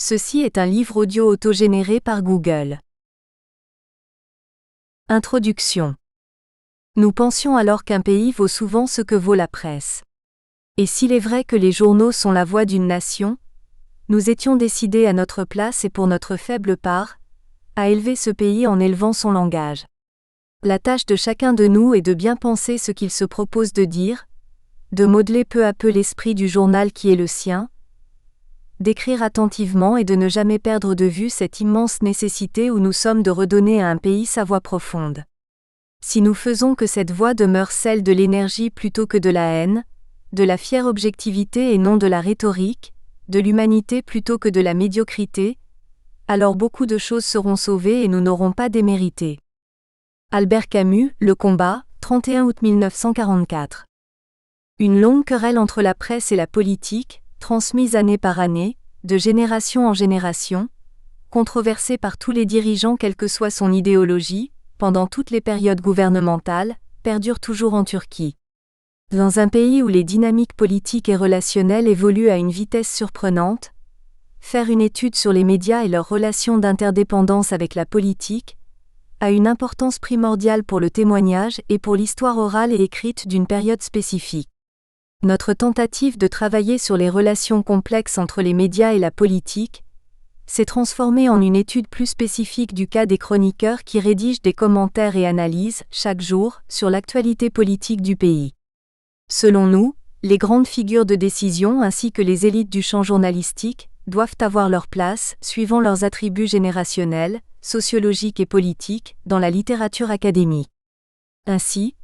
Ceci est un livre audio autogénéré par Google. Introduction. Nous pensions alors qu'un pays vaut souvent ce que vaut la presse. Et s'il est vrai que les journaux sont la voix d'une nation, nous étions décidés à notre place et pour notre faible part, à élever ce pays en élevant son langage. La tâche de chacun de nous est de bien penser ce qu'il se propose de dire, de modeler peu à peu l'esprit du journal qui est le sien, d'écrire attentivement et de ne jamais perdre de vue cette immense nécessité où nous sommes de redonner à un pays sa voix profonde. Si nous faisons que cette voix demeure celle de l'énergie plutôt que de la haine, de la fière objectivité et non de la rhétorique, de l'humanité plutôt que de la médiocrité, alors beaucoup de choses seront sauvées et nous n'aurons pas démérité. Albert Camus, Le combat, 31 août 1944. Une longue querelle entre la presse et la politique, transmise année par année, de génération en génération, controversée par tous les dirigeants quelle que soit son idéologie, pendant toutes les périodes gouvernementales, perdure toujours en Turquie. Dans un pays où les dynamiques politiques et relationnelles évoluent à une vitesse surprenante, faire une étude sur les médias et leurs relations d'interdépendance avec la politique a une importance primordiale pour le témoignage et pour l'histoire orale et écrite d'une période spécifique. Notre tentative de travailler sur les relations complexes entre les médias et la politique s'est transformée en une étude plus spécifique du cas des chroniqueurs qui rédigent des commentaires et analyses, chaque jour, sur l'actualité politique du pays. Selon nous, les grandes figures de décision ainsi que les élites du champ journalistique doivent avoir leur place, suivant leurs attributs générationnels, sociologiques et politiques, dans la littérature académique. Ainsi,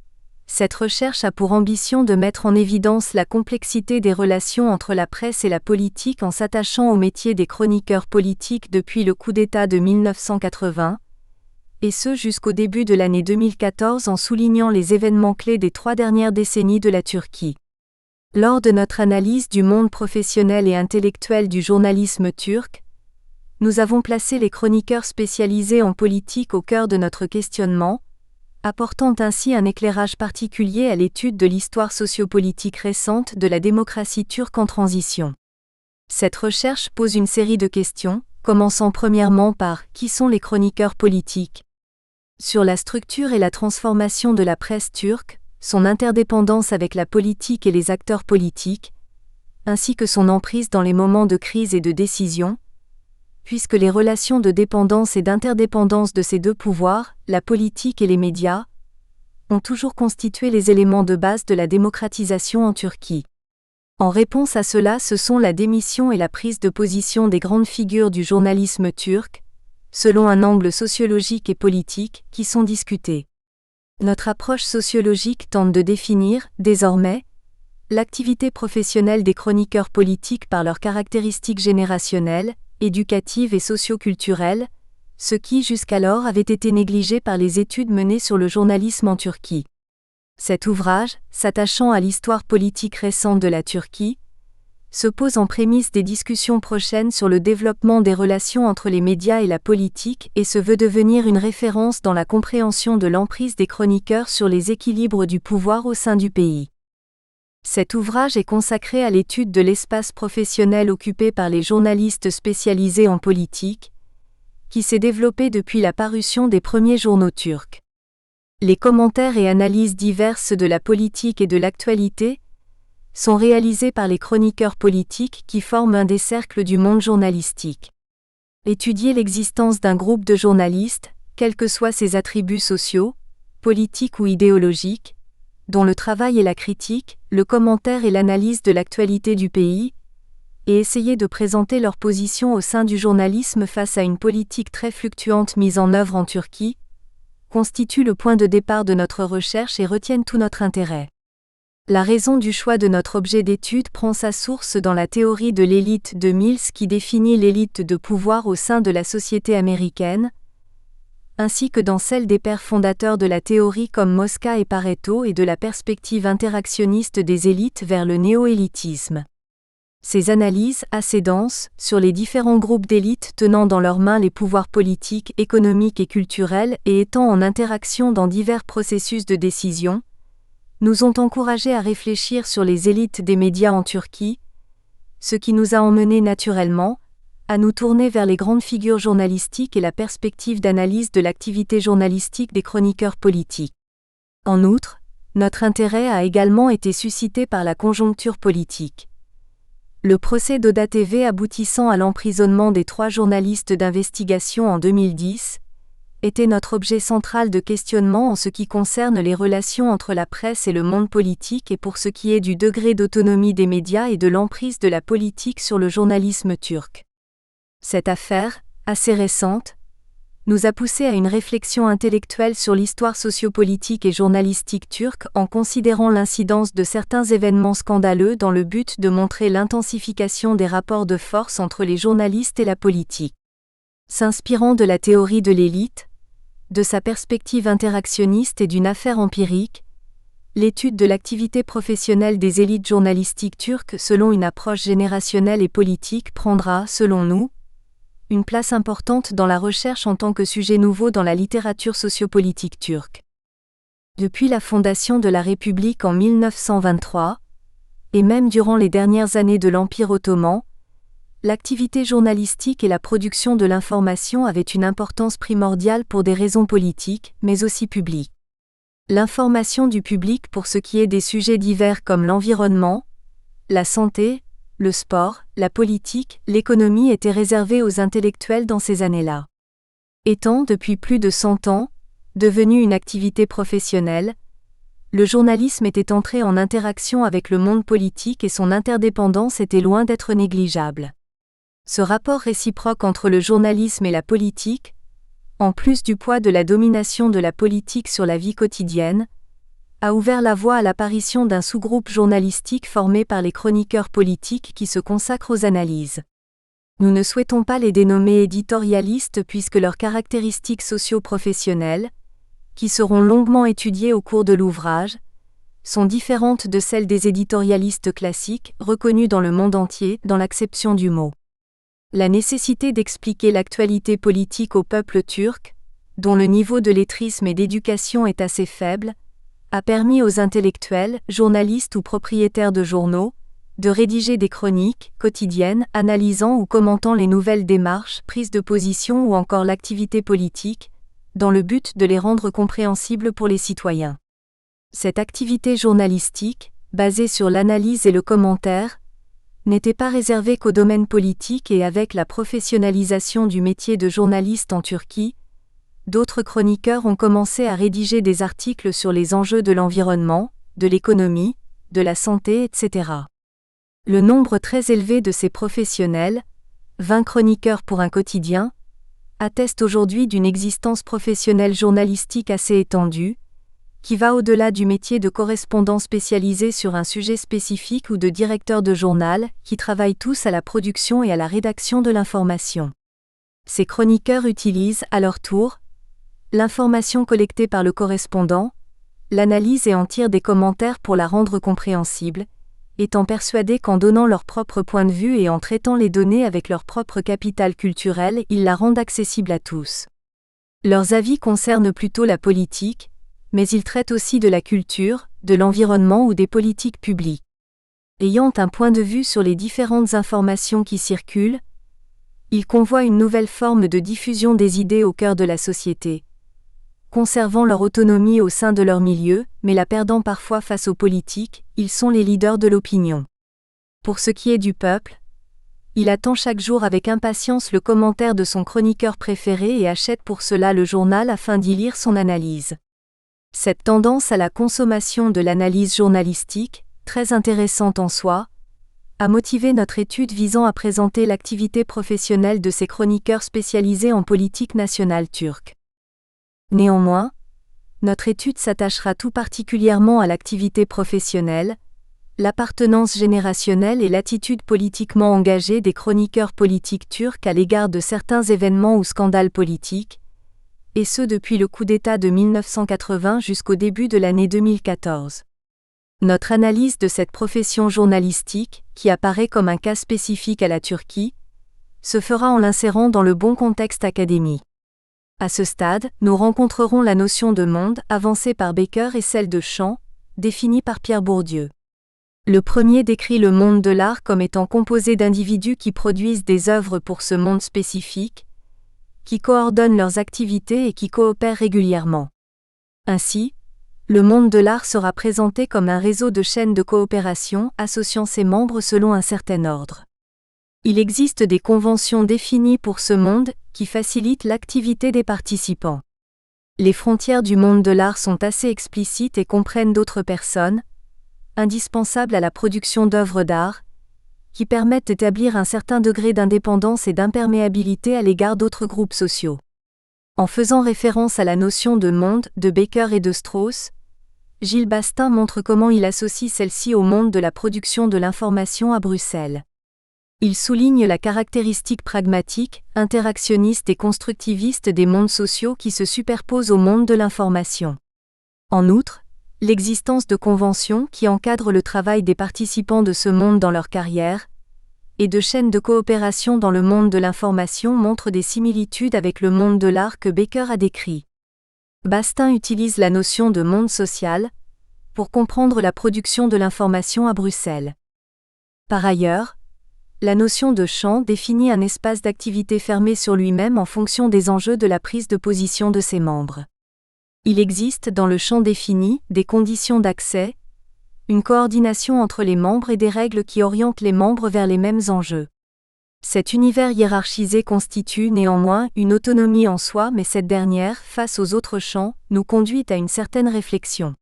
cette recherche a pour ambition de mettre en évidence la complexité des relations entre la presse et la politique en s'attachant au métier des chroniqueurs politiques depuis le coup d'État de 1980, et ce jusqu'au début de l'année 2014 en soulignant les événements clés des 3 dernières décennies de la Turquie. Lors de notre analyse du monde professionnel et intellectuel du journalisme turc, nous avons placé les chroniqueurs spécialisés en politique au cœur de notre questionnement, apportant ainsi un éclairage particulier à l'étude de l'histoire sociopolitique récente de la démocratie turque en transition. Cette recherche pose une série de questions, commençant premièrement par « Qui sont les chroniqueurs politiques ?» sur la structure et la transformation de la presse turque, son interdépendance avec la politique et les acteurs politiques, ainsi que son emprise dans les moments de crise et de décision, puisque les relations de dépendance et d'interdépendance de ces deux pouvoirs, la politique et les médias, ont toujours constitué les éléments de base de la démocratisation en Turquie. En réponse à cela, ce sont la démission et la prise de position des grandes figures du journalisme turc, selon un angle sociologique et politique, qui sont discutés. Notre approche sociologique tente de définir, désormais, l'activité professionnelle des chroniqueurs politiques par leurs caractéristiques générationnelles, éducatives et socio-culturelles, ce qui jusqu'alors avait été négligé par les études menées sur le journalisme en Turquie. Cet ouvrage, s'attachant à l'histoire politique récente de la Turquie, se pose en prémisse des discussions prochaines sur le développement des relations entre les médias et la politique et se veut devenir une référence dans la compréhension de l'emprise des chroniqueurs sur les équilibres du pouvoir au sein du pays. Cet ouvrage est consacré à l'étude de l'espace professionnel occupé par les journalistes spécialisés en politique, qui s'est développé depuis la parution des premiers journaux turcs. Les commentaires et analyses diverses de la politique et de l'actualité sont réalisés par les chroniqueurs politiques qui forment un des cercles du monde journalistique. Étudier l'existence d'un groupe de journalistes, quels que soient ses attributs sociaux, politiques ou idéologiques, dont le travail est la critique, le commentaire et l'analyse de l'actualité du pays, et essayer de présenter leur position au sein du journalisme face à une politique très fluctuante mise en œuvre en Turquie, constitue le point de départ de notre recherche et retiennent tout notre intérêt. La raison du choix de notre objet d'étude prend sa source dans la théorie de l'élite de Mills qui définit l'élite de pouvoir au sein de la société américaine, ainsi que dans celle des pères fondateurs de la théorie comme Mosca et Pareto et de la perspective interactionniste des élites vers le néo-élitisme. Ces analyses, assez denses, sur les différents groupes d'élites tenant dans leurs mains les pouvoirs politiques, économiques et culturels et étant en interaction dans divers processus de décision, nous ont encouragés à réfléchir sur les élites des médias en Turquie, ce qui nous a emmenés naturellement à nous tourner vers les grandes figures journalistiques et la perspective d'analyse de l'activité journalistique des chroniqueurs politiques. En outre, notre intérêt a également été suscité par la conjoncture politique. Le procès d'Oda TV aboutissant à l'emprisonnement des 3 journalistes d'investigation en 2010 était notre objet central de questionnement en ce qui concerne les relations entre la presse et le monde politique et pour ce qui est du degré d'autonomie des médias et de l'emprise de la politique sur le journalisme turc. Cette affaire, assez récente, nous a poussé à une réflexion intellectuelle sur l'histoire sociopolitique et journalistique turque en considérant l'incidence de certains événements scandaleux dans le but de montrer l'intensification des rapports de force entre les journalistes et la politique. S'inspirant de la théorie de l'élite, de sa perspective interactionniste et d'une affaire empirique, l'étude de l'activité professionnelle des élites journalistiques turques selon une approche générationnelle et politique prendra, selon nous, une place importante dans la recherche en tant que sujet nouveau dans la littérature sociopolitique turque. Depuis la fondation de la République en 1923, et même durant les dernières années de l'Empire ottoman, l'activité journalistique et la production de l'information avaient une importance primordiale pour des raisons politiques, mais aussi publiques. L'information du public pour ce qui est des sujets divers comme l'environnement, la santé, le sport, la politique, l'économie était réservée aux intellectuels dans ces années-là. Étant depuis plus de 100 ans, devenu une activité professionnelle, le journalisme était entré en interaction avec le monde politique et son interdépendance était loin d'être négligeable. Ce rapport réciproque entre le journalisme et la politique, en plus du poids de la domination de la politique sur la vie quotidienne, a ouvert la voie à l'apparition d'un sous-groupe journalistique formé par les chroniqueurs politiques qui se consacrent aux analyses. Nous ne souhaitons pas les dénommer éditorialistes puisque leurs caractéristiques socio-professionnelles, qui seront longuement étudiées au cours de l'ouvrage, sont différentes de celles des éditorialistes classiques, reconnus dans le monde entier, dans l'acception du mot. La nécessité d'expliquer l'actualité politique au peuple turc, dont le niveau de lettrisme et d'éducation est assez faible, a permis aux intellectuels, journalistes ou propriétaires de journaux, de rédiger des chroniques quotidiennes analysant ou commentant les nouvelles démarches, prises de position ou encore l'activité politique, dans le but de les rendre compréhensibles pour les citoyens. Cette activité journalistique, basée sur l'analyse et le commentaire, n'était pas réservée qu'au domaine politique et avec la professionnalisation du métier de journaliste en Turquie, d'autres chroniqueurs ont commencé à rédiger des articles sur les enjeux de l'environnement, de l'économie, de la santé, etc. Le nombre très élevé de ces professionnels, 20 chroniqueurs pour un quotidien, atteste aujourd'hui d'une existence professionnelle journalistique assez étendue, qui va au-delà du métier de correspondant spécialisé sur un sujet spécifique ou de directeur de journal, qui travaillent tous à la production et à la rédaction de l'information. Ces chroniqueurs utilisent, à leur tour, l'information collectée par le correspondant, l'analyse et en tirent des commentaires pour la rendre compréhensible, étant persuadés qu'en donnant leur propre point de vue et en traitant les données avec leur propre capital culturel, ils la rendent accessible à tous. Leurs avis concernent plutôt la politique, mais ils traitent aussi de la culture, de l'environnement ou des politiques publiques. Ayant un point de vue sur les différentes informations qui circulent, ils convoient une nouvelle forme de diffusion des idées au cœur de la société, conservant leur autonomie au sein de leur milieu, mais la perdant parfois face aux politiques, ils sont les leaders de l'opinion. Pour ce qui est du peuple, il attend chaque jour avec impatience le commentaire de son chroniqueur préféré et achète pour cela le journal afin d'y lire son analyse. Cette tendance à la consommation de l'analyse journalistique, très intéressante en soi, a motivé notre étude visant à présenter l'activité professionnelle de ces chroniqueurs spécialisés en politique nationale turque. Néanmoins, notre étude s'attachera tout particulièrement à l'activité professionnelle, l'appartenance générationnelle et l'attitude politiquement engagée des chroniqueurs politiques turcs à l'égard de certains événements ou scandales politiques, et ce depuis le coup d'État de 1980 jusqu'au début de l'année 2014. Notre analyse de cette profession journalistique, qui apparaît comme un cas spécifique à la Turquie, se fera en l'insérant dans le bon contexte académique. À ce stade, nous rencontrerons la notion de monde avancée par Baker et celle de champ, définie par Pierre Bourdieu. Le premier décrit le monde de l'art comme étant composé d'individus qui produisent des œuvres pour ce monde spécifique, qui coordonnent leurs activités et qui coopèrent régulièrement. Ainsi, le monde de l'art sera présenté comme un réseau de chaînes de coopération associant ses membres selon un certain ordre. Il existe des conventions définies pour ce monde qui facilitent l'activité des participants. Les frontières du monde de l'art sont assez explicites et comprennent d'autres personnes, indispensables à la production d'œuvres d'art, qui permettent d'établir un certain degré d'indépendance et d'imperméabilité à l'égard d'autres groupes sociaux. En faisant référence à la notion de monde de Baker et de Strauss, Gilles Bastin montre comment il associe celle-ci au monde de la production de l'information à Bruxelles. Il souligne la caractéristique pragmatique, interactionniste et constructiviste des mondes sociaux qui se superposent au monde de l'information. En outre, l'existence de conventions qui encadrent le travail des participants de ce monde dans leur carrière, et de chaînes de coopération dans le monde de l'information montre des similitudes avec le monde de l'art que Baker a décrit. Bastin utilise la notion de monde social pour comprendre la production de l'information à Bruxelles. Par ailleurs, la notion de champ définit un espace d'activité fermé sur lui-même en fonction des enjeux de la prise de position de ses membres. Il existe dans le champ défini des conditions d'accès, une coordination entre les membres et des règles qui orientent les membres vers les mêmes enjeux. Cet univers hiérarchisé constitue néanmoins une autonomie en soi, mais cette dernière, face aux autres champs, nous conduit à une certaine réflexion.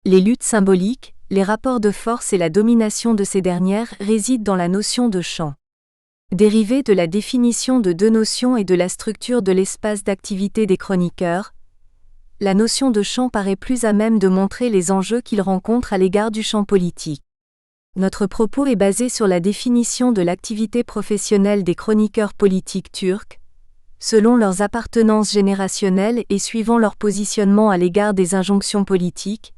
Les luttes symboliques, les rapports de force et la domination de ces dernières résident dans la notion de champ. Dérivée de la définition de deux notions et de la structure de l'espace d'activité des chroniqueurs, la notion de champ paraît plus à même de montrer les enjeux qu'ils rencontrent à l'égard du champ politique. Notre propos est basé sur la définition de l'activité professionnelle des chroniqueurs politiques turcs, selon leurs appartenances générationnelles et suivant leur positionnement à l'égard des injonctions politiques,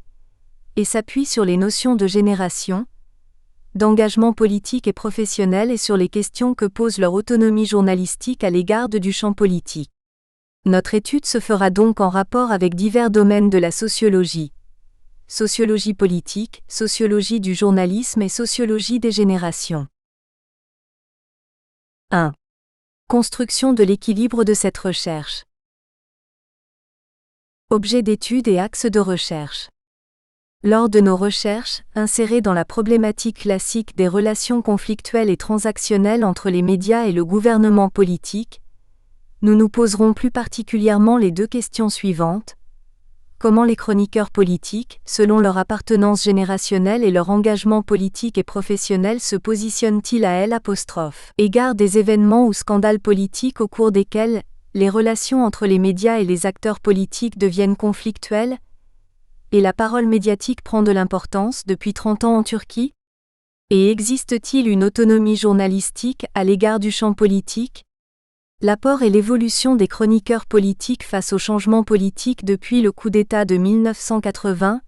et s'appuie sur les notions de génération, d'engagement politique et professionnel et sur les questions que pose leur autonomie journalistique à l'égard du champ politique. Notre étude se fera donc en rapport avec divers domaines de la sociologie. Sociologie politique, sociologie du journalisme et sociologie des générations. 1. Construction de l'équilibre de cette recherche. Objet d'étude et axe de recherche. Lors de nos recherches, insérées dans la problématique classique des relations conflictuelles et transactionnelles entre les médias et le gouvernement politique, nous nous poserons plus particulièrement les deux questions suivantes. Comment les chroniqueurs politiques, selon leur appartenance générationnelle et leur engagement politique et professionnel, se positionnent-ils à l'égard des événements ou scandales politiques au cours desquels les relations entre les médias et les acteurs politiques deviennent conflictuelles, et la parole médiatique prend de l'importance depuis 30 ans en Turquie? Et existe-t-il une autonomie journalistique à l'égard du champ politique? L'apport et l'évolution des chroniqueurs politiques face au changement politique depuis le coup d'État de 1980,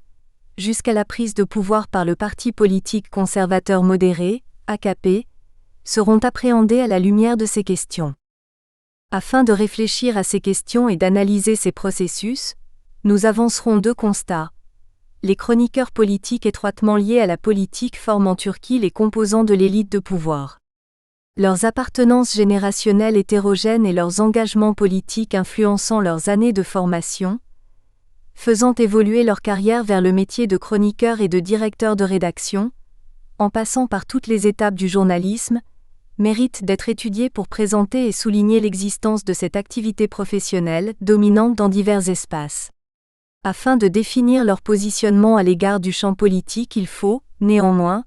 jusqu'à la prise de pouvoir par le parti politique conservateur modéré, AKP, seront appréhendés à la lumière de ces questions. Afin de réfléchir à ces questions et d'analyser ces processus, nous avancerons deux constats. Les chroniqueurs politiques étroitement liés à la politique forment en Turquie les composants de l'élite de pouvoir. Leurs appartenances générationnelles hétérogènes et leurs engagements politiques influençant leurs années de formation, faisant évoluer leur carrière vers le métier de chroniqueur et de directeur de rédaction, en passant par toutes les étapes du journalisme, méritent d'être étudiés pour présenter et souligner l'existence de cette activité professionnelle dominante dans divers espaces. Afin de définir leur positionnement à l'égard du champ politique, il faut, néanmoins,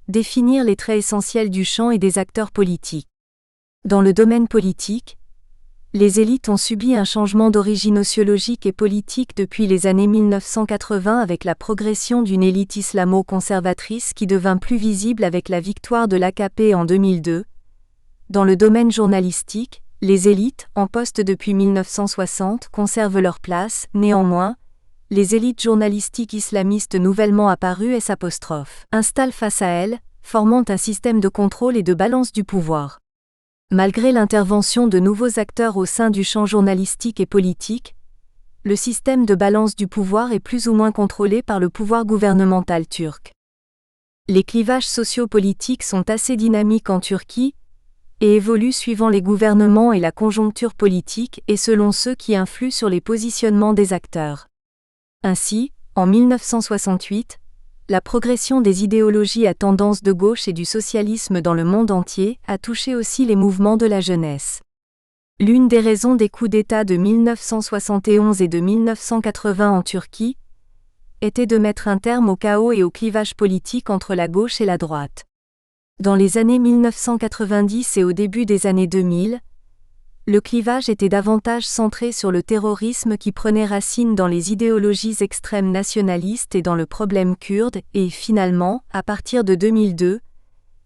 définir les traits essentiels du champ et des acteurs politiques. Dans le domaine politique, les élites ont subi un changement d'origine sociologique et politique depuis les années 1980 avec la progression d'une élite islamo-conservatrice qui devint plus visible avec la victoire de l'AKP en 2002. Dans le domaine journalistique, les élites, en poste depuis 1960, conservent leur place, néanmoins, les élites journalistiques islamistes nouvellement apparues installent face à elles, formant un système de contrôle et de balance du pouvoir. Malgré l'intervention de nouveaux acteurs au sein du champ journalistique et politique, le système de balance du pouvoir est plus ou moins contrôlé par le pouvoir gouvernemental turc. Les clivages sociopolitiques sont assez dynamiques en Turquie et évoluent suivant les gouvernements et la conjoncture politique et selon ceux qui influent sur les positionnements des acteurs. Ainsi, en 1968, la progression des idéologies à tendance de gauche et du socialisme dans le monde entier a touché aussi les mouvements de la jeunesse. L'une des raisons des coups d'État de 1971 et de 1980 en Turquie était de mettre un terme au chaos et au clivage politique entre la gauche et la droite. Dans les années 1990 et au début des années 2000, le clivage était davantage centré sur le terrorisme qui prenait racine dans les idéologies extrêmes nationalistes et dans le problème kurde, et finalement, à partir de 2002,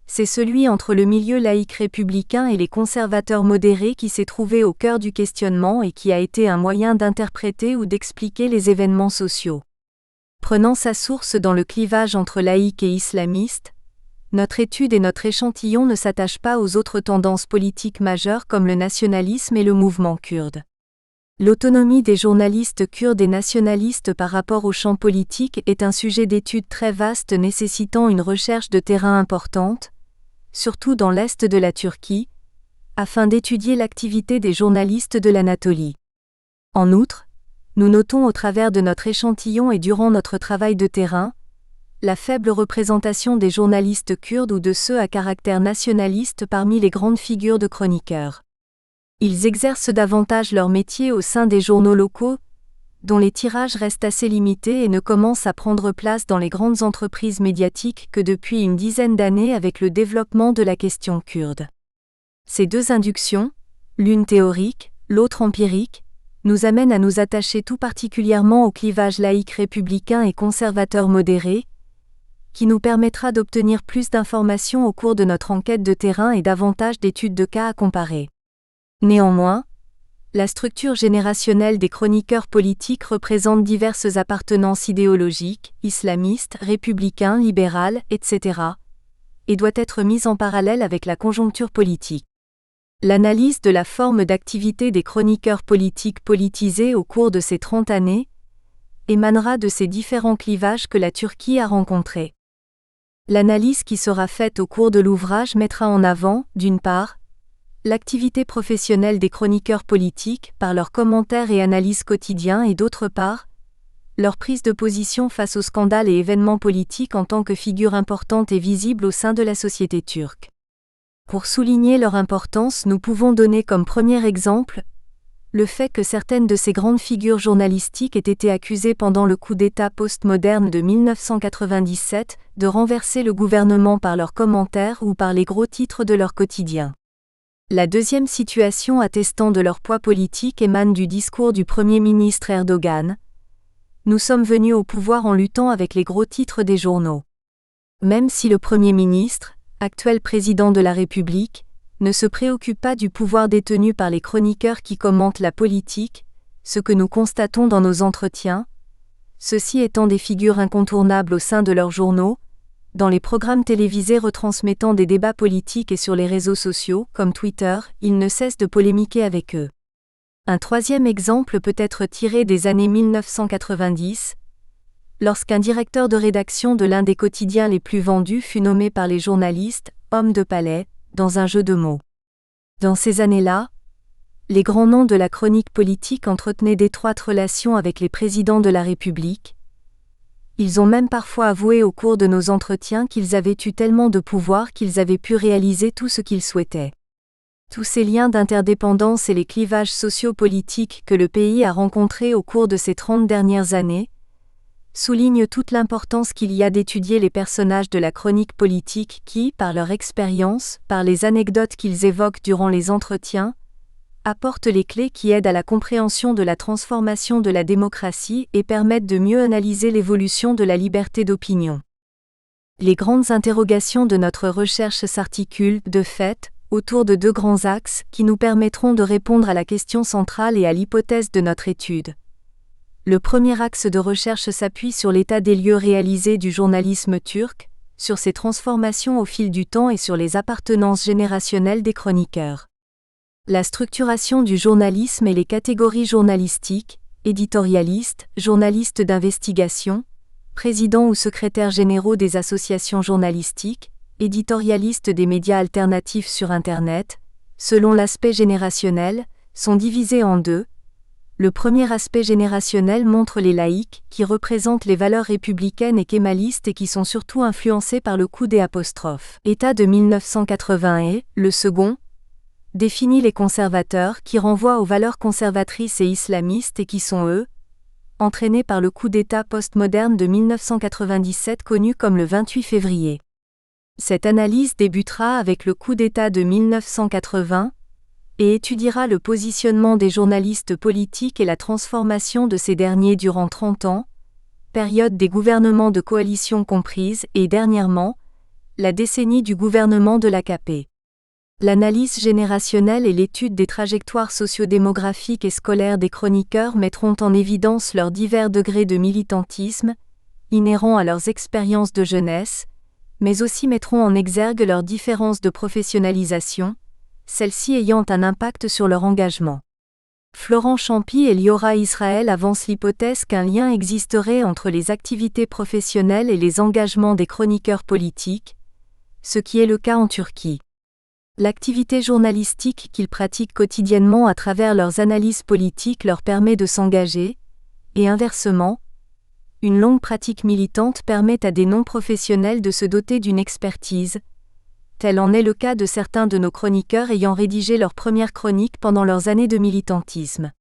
c'est celui entre le milieu laïque républicain et les conservateurs modérés qui s'est trouvé au cœur du questionnement et qui a été un moyen d'interpréter ou d'expliquer les événements sociaux. Prenant sa source dans le clivage entre laïcs et islamistes, notre étude et notre échantillon ne s'attachent pas aux autres tendances politiques majeures comme le nationalisme et le mouvement kurde. L'autonomie des journalistes kurdes et nationalistes par rapport au champ politique est un sujet d'étude très vaste nécessitant une recherche de terrain importante, surtout dans l'est de la Turquie, afin d'étudier l'activité des journalistes de l'Anatolie. En outre, nous notons au travers de notre échantillon et durant notre travail de terrain, la faible représentation des journalistes kurdes ou de ceux à caractère nationaliste parmi les grandes figures de chroniqueurs. Ils exercent davantage leur métier au sein des journaux locaux, dont les tirages restent assez limités et ne commencent à prendre place dans les grandes entreprises médiatiques que depuis une dizaine d'années avec le développement de la question kurde. Ces deux inductions, l'une théorique, l'autre empirique, nous amènent à nous attacher tout particulièrement au clivage laïque républicain et conservateur modéré, qui nous permettra d'obtenir plus d'informations au cours de notre enquête de terrain et davantage d'études de cas à comparer. Néanmoins, la structure générationnelle des chroniqueurs politiques représente diverses appartenances idéologiques, islamistes, républicains, libérales, etc., et doit être mise en parallèle avec la conjoncture politique. L'analyse de la forme d'activité des chroniqueurs politiques politisés au cours de ces 30 années émanera de ces différents clivages que la Turquie a rencontrés. L'analyse qui sera faite au cours de l'ouvrage mettra en avant, d'une part, l'activité professionnelle des chroniqueurs politiques par leurs commentaires et analyses quotidiens et d'autre part, leur prise de position face aux scandales et événements politiques en tant que figure importante et visible au sein de la société turque. Pour souligner leur importance, nous pouvons donner comme premier exemple le fait que certaines de ces grandes figures journalistiques aient été accusées pendant le coup d'État post-moderne de 1997 de renverser le gouvernement par leurs commentaires ou par les gros titres de leur quotidien. La deuxième situation attestant de leur poids politique émane du discours du Premier ministre Erdogan. Nous sommes venus au pouvoir en luttant avec les gros titres des journaux. Même si le Premier ministre, actuel président de la République, ne se préoccupe pas du pouvoir détenu par les chroniqueurs qui commentent la politique, ce que nous constatons dans nos entretiens, ceux-ci étant des figures incontournables au sein de leurs journaux, dans les programmes télévisés retransmettant des débats politiques et sur les réseaux sociaux, comme Twitter, il ne cesse de polémiquer avec eux. Un troisième exemple peut être tiré des années 1990, lorsqu'un directeur de rédaction de l'un des quotidiens les plus vendus fut nommé par les journalistes « homme de palais », dans un jeu de mots. Dans ces années-là, les grands noms de la chronique politique entretenaient d'étroites relations avec les présidents de la République. Ils ont même parfois avoué au cours de nos entretiens qu'ils avaient eu tellement de pouvoir qu'ils avaient pu réaliser tout ce qu'ils souhaitaient. Tous ces liens d'interdépendance et les clivages sociopolitiques que le pays a rencontrés au cours de ces 30 dernières années soulignent toute l'importance qu'il y a d'étudier les personnages de la chronique politique qui, par leur expérience, par les anecdotes qu'ils évoquent durant les entretiens, apportent les clés qui aident à la compréhension de la transformation de la démocratie et permettent de mieux analyser l'évolution de la liberté d'opinion. Les grandes interrogations de notre recherche s'articulent, de fait, autour de deux grands axes qui nous permettront de répondre à la question centrale et à l'hypothèse de notre étude. Le premier axe de recherche s'appuie sur l'état des lieux réalisé du journalisme turc, sur ses transformations au fil du temps et sur les appartenances générationnelles des chroniqueurs. La structuration du journalisme et les catégories journalistiques, éditorialistes, journalistes d'investigation, présidents ou secrétaires généraux des associations journalistiques, éditorialistes des médias alternatifs sur Internet, selon l'aspect générationnel, sont divisés en deux. Le premier aspect générationnel montre les laïcs, qui représentent les valeurs républicaines et kémalistes et qui sont surtout influencés par le coup des '. État de 1980 et, le second, définit les conservateurs qui renvoient aux valeurs conservatrices et islamistes et qui sont eux, entraînés par le coup d'État postmoderne de 1997 connu comme le 28 février. Cette analyse débutera avec le coup d'État de 1980 et étudiera le positionnement des journalistes politiques et la transformation de ces derniers durant 30 ans, période des gouvernements de coalition comprise et dernièrement, la décennie du gouvernement de l'AKP. L'analyse générationnelle et l'étude des trajectoires sociodémographiques et scolaires des chroniqueurs mettront en évidence leurs divers degrés de militantisme, inhérents à leurs expériences de jeunesse, mais aussi mettront en exergue leurs différences de professionnalisation, celles-ci ayant un impact sur leur engagement. Florent Champy et Liora Israël avancent l'hypothèse qu'un lien existerait entre les activités professionnelles et les engagements des chroniqueurs politiques, ce qui est le cas en Turquie. L'activité journalistique qu'ils pratiquent quotidiennement à travers leurs analyses politiques leur permet de s'engager, et inversement, une longue pratique militante permet à des non-professionnels de se doter d'une expertise. Tel en est le cas de certains de nos chroniqueurs ayant rédigé leurs premières chroniques pendant leurs années de militantisme.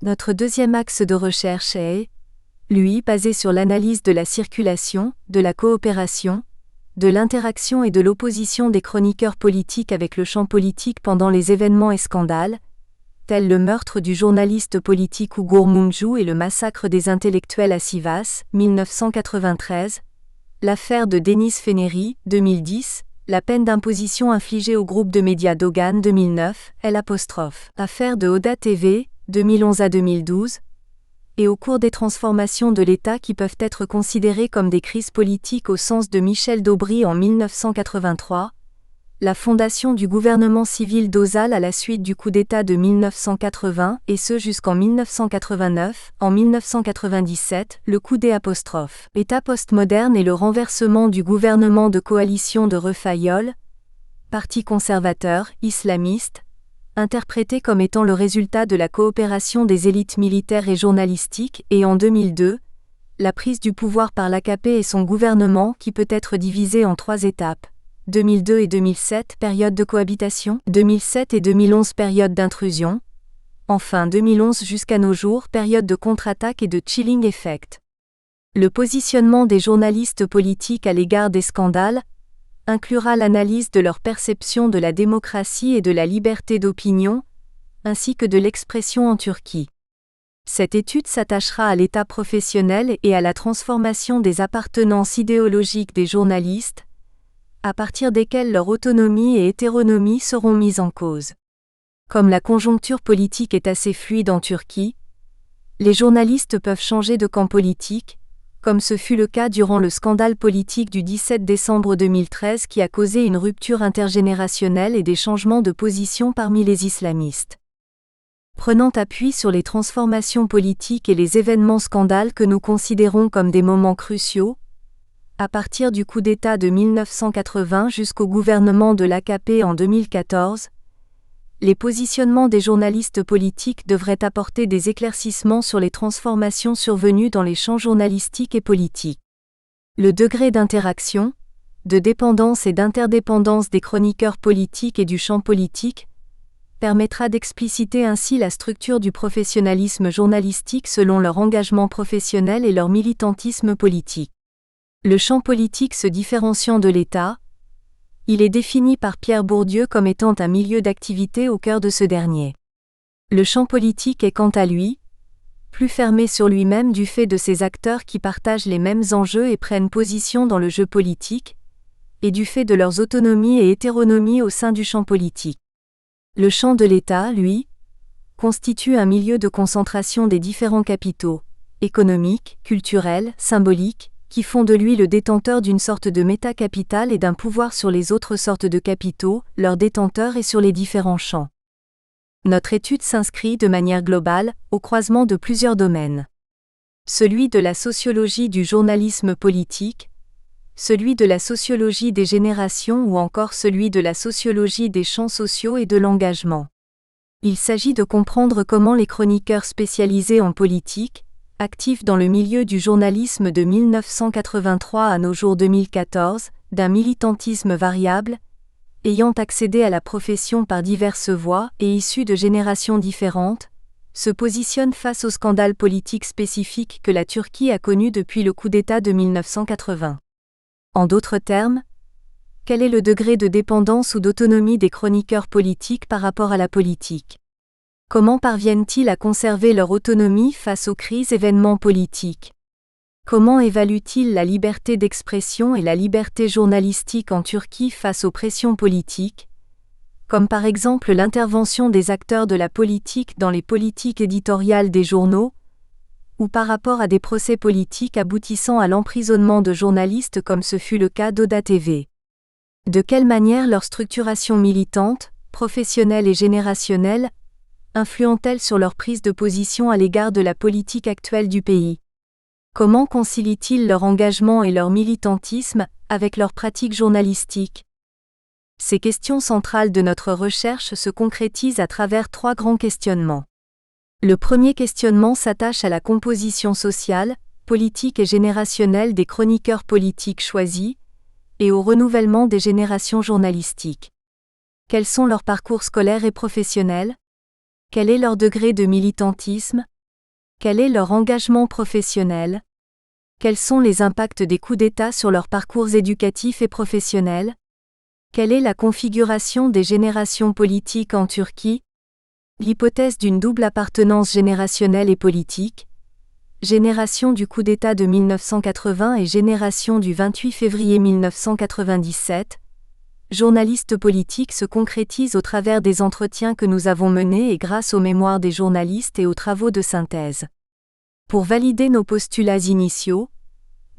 Notre deuxième axe de recherche est, lui, basé sur l'analyse de la circulation, de la coopération, de l'interaction et de l'opposition des chroniqueurs politiques avec le champ politique pendant les événements et scandales, tels le meurtre du journaliste politique Uygur Mungcu et le massacre des intellectuels à Sivas, 1993, l'affaire de Denis Feneri, 2010, la peine d'imposition infligée au groupe de médias Dogan 2009, l'affaire de Oda TV, 2011 à 2012, et au cours des transformations de l'État qui peuvent être considérées comme des crises politiques au sens de Michel Daubry en 1983, la fondation du gouvernement civil d'Ozal à la suite du coup d'État de 1980 et ce jusqu'en 1989, en 1997, le coup des '. État postmoderne et le renversement du gouvernement de coalition de Refayol, parti conservateur, islamiste, interprété comme étant le résultat de la coopération des élites militaires et journalistiques et en 2002, la prise du pouvoir par l'AKP et son gouvernement qui peut être divisé en 3 étapes. 2002 et 2007, période de cohabitation, 2007 et 2011, période d'intrusion, enfin 2011 jusqu'à nos jours, période de contre-attaque et de chilling effect. Le positionnement des journalistes politiques à l'égard des scandales inclura l'analyse de leur perception de la démocratie et de la liberté d'opinion, ainsi que de l'expression en Turquie. Cette étude s'attachera à l'état professionnel et à la transformation des appartenances idéologiques des journalistes, à partir desquels leur autonomie et hétéronomie seront mises en cause. Comme la conjoncture politique est assez fluide en Turquie, les journalistes peuvent changer de camp politique, comme ce fut le cas durant le scandale politique du 17 décembre 2013 qui a causé une rupture intergénérationnelle et des changements de position parmi les islamistes. Prenant appui sur les transformations politiques et les événements scandales que nous considérons comme des moments cruciaux, à partir du coup d'État de 1980 jusqu'au gouvernement de l'AKP en 2014, les positionnements des journalistes politiques devraient apporter des éclaircissements sur les transformations survenues dans les champs journalistiques et politiques. Le degré d'interaction, de dépendance et d'interdépendance des chroniqueurs politiques et du champ politique permettra d'expliciter ainsi la structure du professionnalisme journalistique selon leur engagement professionnel et leur militantisme politique. Le champ politique se différenciant de l'État, il est défini par Pierre Bourdieu comme étant un milieu d'activité au cœur de ce dernier. Le champ politique est quant à lui, plus fermé sur lui-même du fait de ses acteurs qui partagent les mêmes enjeux et prennent position dans le jeu politique, et du fait de leurs autonomies et hétéronomies au sein du champ politique. Le champ de l'État, lui, constitue un milieu de concentration des différents capitaux, économiques, culturels, symboliques, qui font de lui le détenteur d'une sorte de métacapital et d'un pouvoir sur les autres sortes de capitaux, leurs détenteurs et sur les différents champs. Notre étude s'inscrit de manière globale au croisement de plusieurs domaines. celui de la sociologie du journalisme politique, celui de la sociologie des générations ou encore celui de la sociologie des champs sociaux et de l'engagement. Il s'agit de comprendre comment les chroniqueurs spécialisés en politique, actifs dans le milieu du journalisme de 1983 à nos jours 2014, d'un militantisme variable, ayant accédé à la profession par diverses voies et issus de générations différentes, se positionnent face aux scandales politiques spécifiques que la Turquie a connus depuis le coup d'État de 1980. En d'autres termes, quel est le degré de dépendance ou d'autonomie des chroniqueurs politiques par rapport à la politique? Comment parviennent-ils à conserver leur autonomie face aux crises événements politiques? Comment évaluent-ils la liberté d'expression et la liberté journalistique en Turquie face aux pressions politiques, comme par exemple l'intervention des acteurs de la politique dans les politiques éditoriales des journaux, ou par rapport à des procès politiques aboutissant à l'emprisonnement de journalistes comme ce fut le cas d'Oda TV? De quelle manière leur structuration militante, professionnelle et générationnelle influent-elles sur leur prise de position à l'égard de la politique actuelle du pays? Comment concilient-ils leur engagement et leur militantisme avec leur pratique journalistique? Ces questions centrales de notre recherche se concrétisent à travers 3 grands questionnements. Le premier questionnement s'attache à la composition sociale, politique et générationnelle des chroniqueurs politiques choisis, et au renouvellement des générations journalistiques. Quels sont leurs parcours scolaires et professionnels? Quel est leur degré de militantisme? Quel est leur engagement professionnel? Quels sont les impacts des coups d'État sur leurs parcours éducatifs et professionnels? Quelle est la configuration des générations politiques en Turquie? L'hypothèse d'une double appartenance générationnelle et politique, génération du coup d'État de 1980 et génération du 28 février 1997, journalistes politiques se concrétise au travers des entretiens que nous avons menés et grâce aux mémoires des journalistes et aux travaux de synthèse. Pour valider nos postulats initiaux,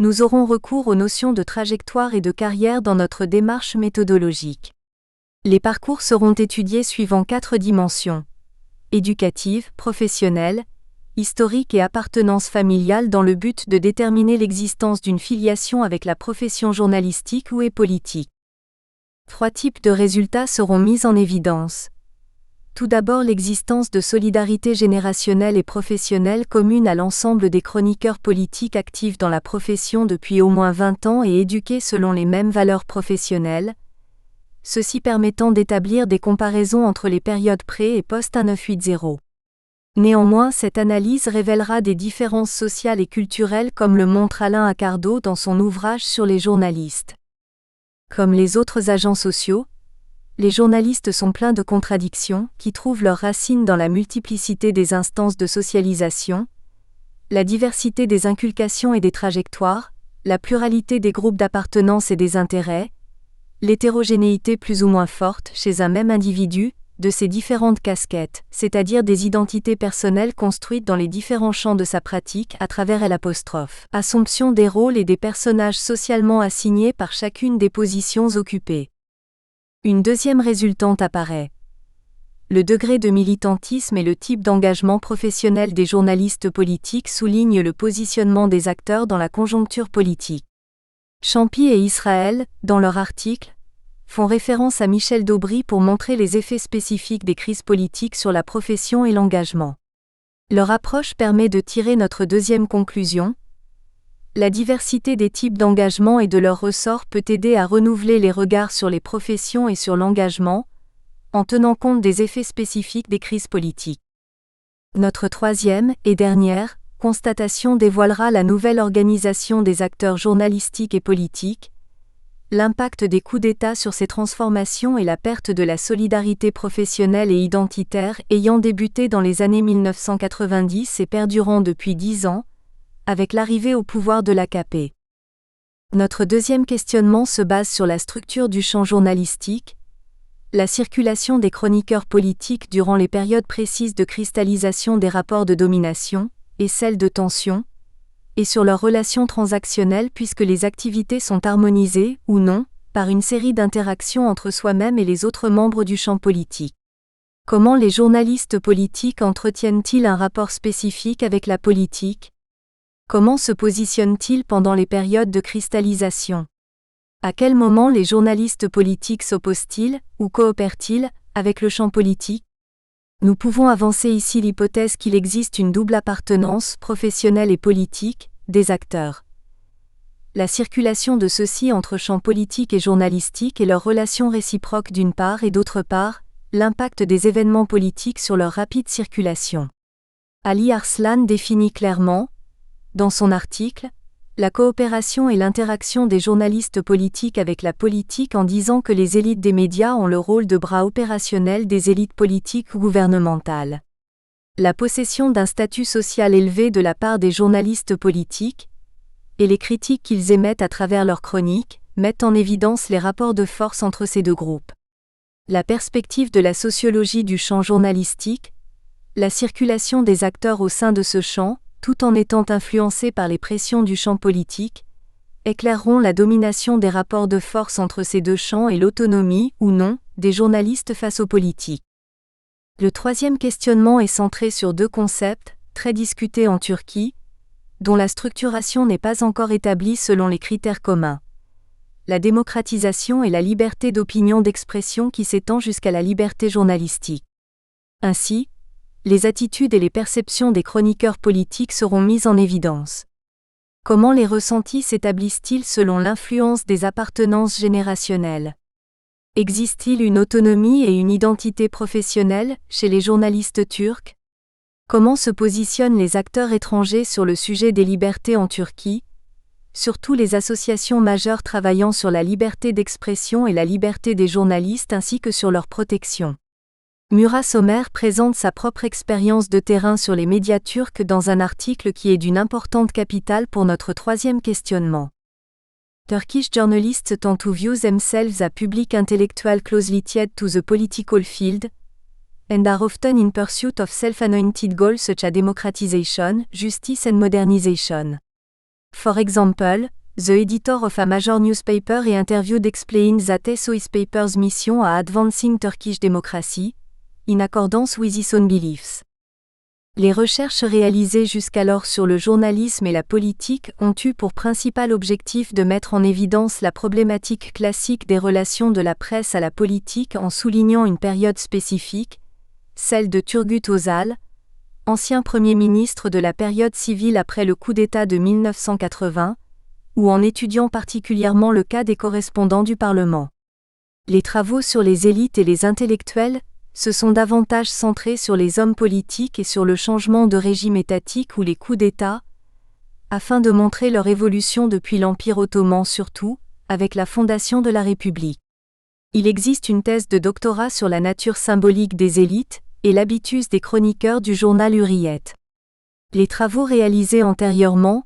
nous aurons recours aux notions de trajectoire et de carrière dans notre démarche méthodologique. Les parcours seront étudiés suivant 4 dimensions: éducative, professionnelle, historique et appartenance familiale dans le but de déterminer l'existence d'une filiation avec la profession journalistique ou et politique. 3 types de résultats seront mis en évidence. Tout d'abord, l'existence de solidarité générationnelle et professionnelle commune à l'ensemble des chroniqueurs politiques actifs dans la profession depuis au moins 20 ans et éduqués selon les mêmes valeurs professionnelles, ceci permettant d'établir des comparaisons entre les périodes pré- et post-1980. Néanmoins, cette analyse révélera des différences sociales et culturelles comme le montre Alain Accardo dans son ouvrage sur les journalistes. Comme les autres agents sociaux, les journalistes sont pleins de contradictions qui trouvent leurs racines dans la multiplicité des instances de socialisation, la diversité des inculcations et des trajectoires, la pluralité des groupes d'appartenance et des intérêts, l'hétérogénéité plus ou moins forte chez un même individu, de ses différentes casquettes, c'est-à-dire des identités personnelles construites dans les différents champs de sa pratique à travers l'assomption des rôles et des personnages socialement assignés par chacune des positions occupées. Une deuxième résultante apparaît. Le degré de militantisme et le type d'engagement professionnel des journalistes politiques soulignent le positionnement des acteurs dans la conjoncture politique. Champy et Israël, dans leur article, font référence à Michel Daubry pour montrer les effets spécifiques des crises politiques sur la profession et l'engagement. Leur approche permet de tirer notre deuxième conclusion. La diversité des types d'engagement et de leurs ressorts peut aider à renouveler les regards sur les professions et sur l'engagement, en tenant compte des effets spécifiques des crises politiques. Notre troisième et dernière constatation dévoilera la nouvelle organisation des acteurs journalistiques et politiques, l'impact des coups d'État sur ces transformations et la perte de la solidarité professionnelle et identitaire ayant débuté dans les années 1990 et perdurant depuis 10 ans, avec l'arrivée au pouvoir de l'AKP. Notre deuxième questionnement se base sur la structure du champ journalistique, la circulation des chroniqueurs politiques durant les périodes précises de cristallisation des rapports de domination, et celles de tension, et sur leurs relations transactionnelles puisque les activités sont harmonisées, ou non, par une série d'interactions entre soi-même et les autres membres du champ politique. Comment les journalistes politiques entretiennent-ils un rapport spécifique avec la politique? Comment se positionnent-ils pendant les périodes de cristallisation? À quel moment les journalistes politiques s'opposent-ils, ou coopèrent-ils, avec le champ politique? Nous pouvons avancer ici l'hypothèse qu'il existe une double appartenance, professionnelle et politique, des acteurs. La circulation de ceux-ci entre champs politique et journalistique et leurs relations réciproques d'une part et d'autre part, l'impact des événements politiques sur leur rapide circulation. Ali Arslan définit clairement, dans son article, la coopération et l'interaction des journalistes politiques avec la politique en disant que les élites des médias ont le rôle de bras opérationnels des élites politiques ou gouvernementales. La possession d'un statut social élevé de la part des journalistes politiques, et les critiques qu'ils émettent à travers leurs chroniques, mettent en évidence les rapports de force entre ces deux groupes. La perspective de la sociologie du champ journalistique, la circulation des acteurs au sein de ce champ, tout en étant influencés par les pressions du champ politique, éclaireront la domination des rapports de force entre ces deux champs et l'autonomie, ou non, des journalistes face aux politiques. Le troisième questionnement est centré sur deux concepts, très discutés en Turquie, dont la structuration n'est pas encore établie selon les critères communs. La démocratisation et la liberté d'opinion d'expression qui s'étend jusqu'à la liberté journalistique. Ainsi, les attitudes et les perceptions des chroniqueurs politiques seront mises en évidence. Comment les ressentis s'établissent-ils selon l'influence des appartenances générationnelles? Existe-t-il une autonomie et une identité professionnelle chez les journalistes turcs? Comment se positionnent les acteurs étrangers sur le sujet des libertés en Turquie? Surtout les associations majeures travaillant sur la liberté d'expression et la liberté des journalistes ainsi que sur leur protection. Murat Somer présente sa propre expérience de terrain sur les médias turcs dans un article qui est d'une importante capitale pour notre troisième questionnement. Turkish journalists tend to view themselves as public intellectuals closely tied to the political field, and are often in pursuit of self-anointed goals such as democratization, justice and modernization. For example, the editor of a major newspaper is interviewed explains that SOS Paper's mission are advancing Turkish democracy, in accordance with his own beliefs. Les recherches réalisées jusqu'alors sur le journalisme et la politique ont eu pour principal objectif de mettre en évidence la problématique classique des relations de la presse à la politique en soulignant une période spécifique, celle de Turgut Özal, ancien Premier ministre de la période civile après le coup d'État de 1980, ou en étudiant particulièrement le cas des correspondants du Parlement. Les travaux sur les élites et les intellectuels se sont davantage centrés sur les hommes politiques et sur le changement de régime étatique ou les coups d'État, afin de montrer leur évolution depuis l'Empire ottoman surtout, avec la fondation de la République. Il existe une thèse de doctorat sur la nature symbolique des élites et l'habitus des chroniqueurs du journal Hurriyet. Les travaux réalisés antérieurement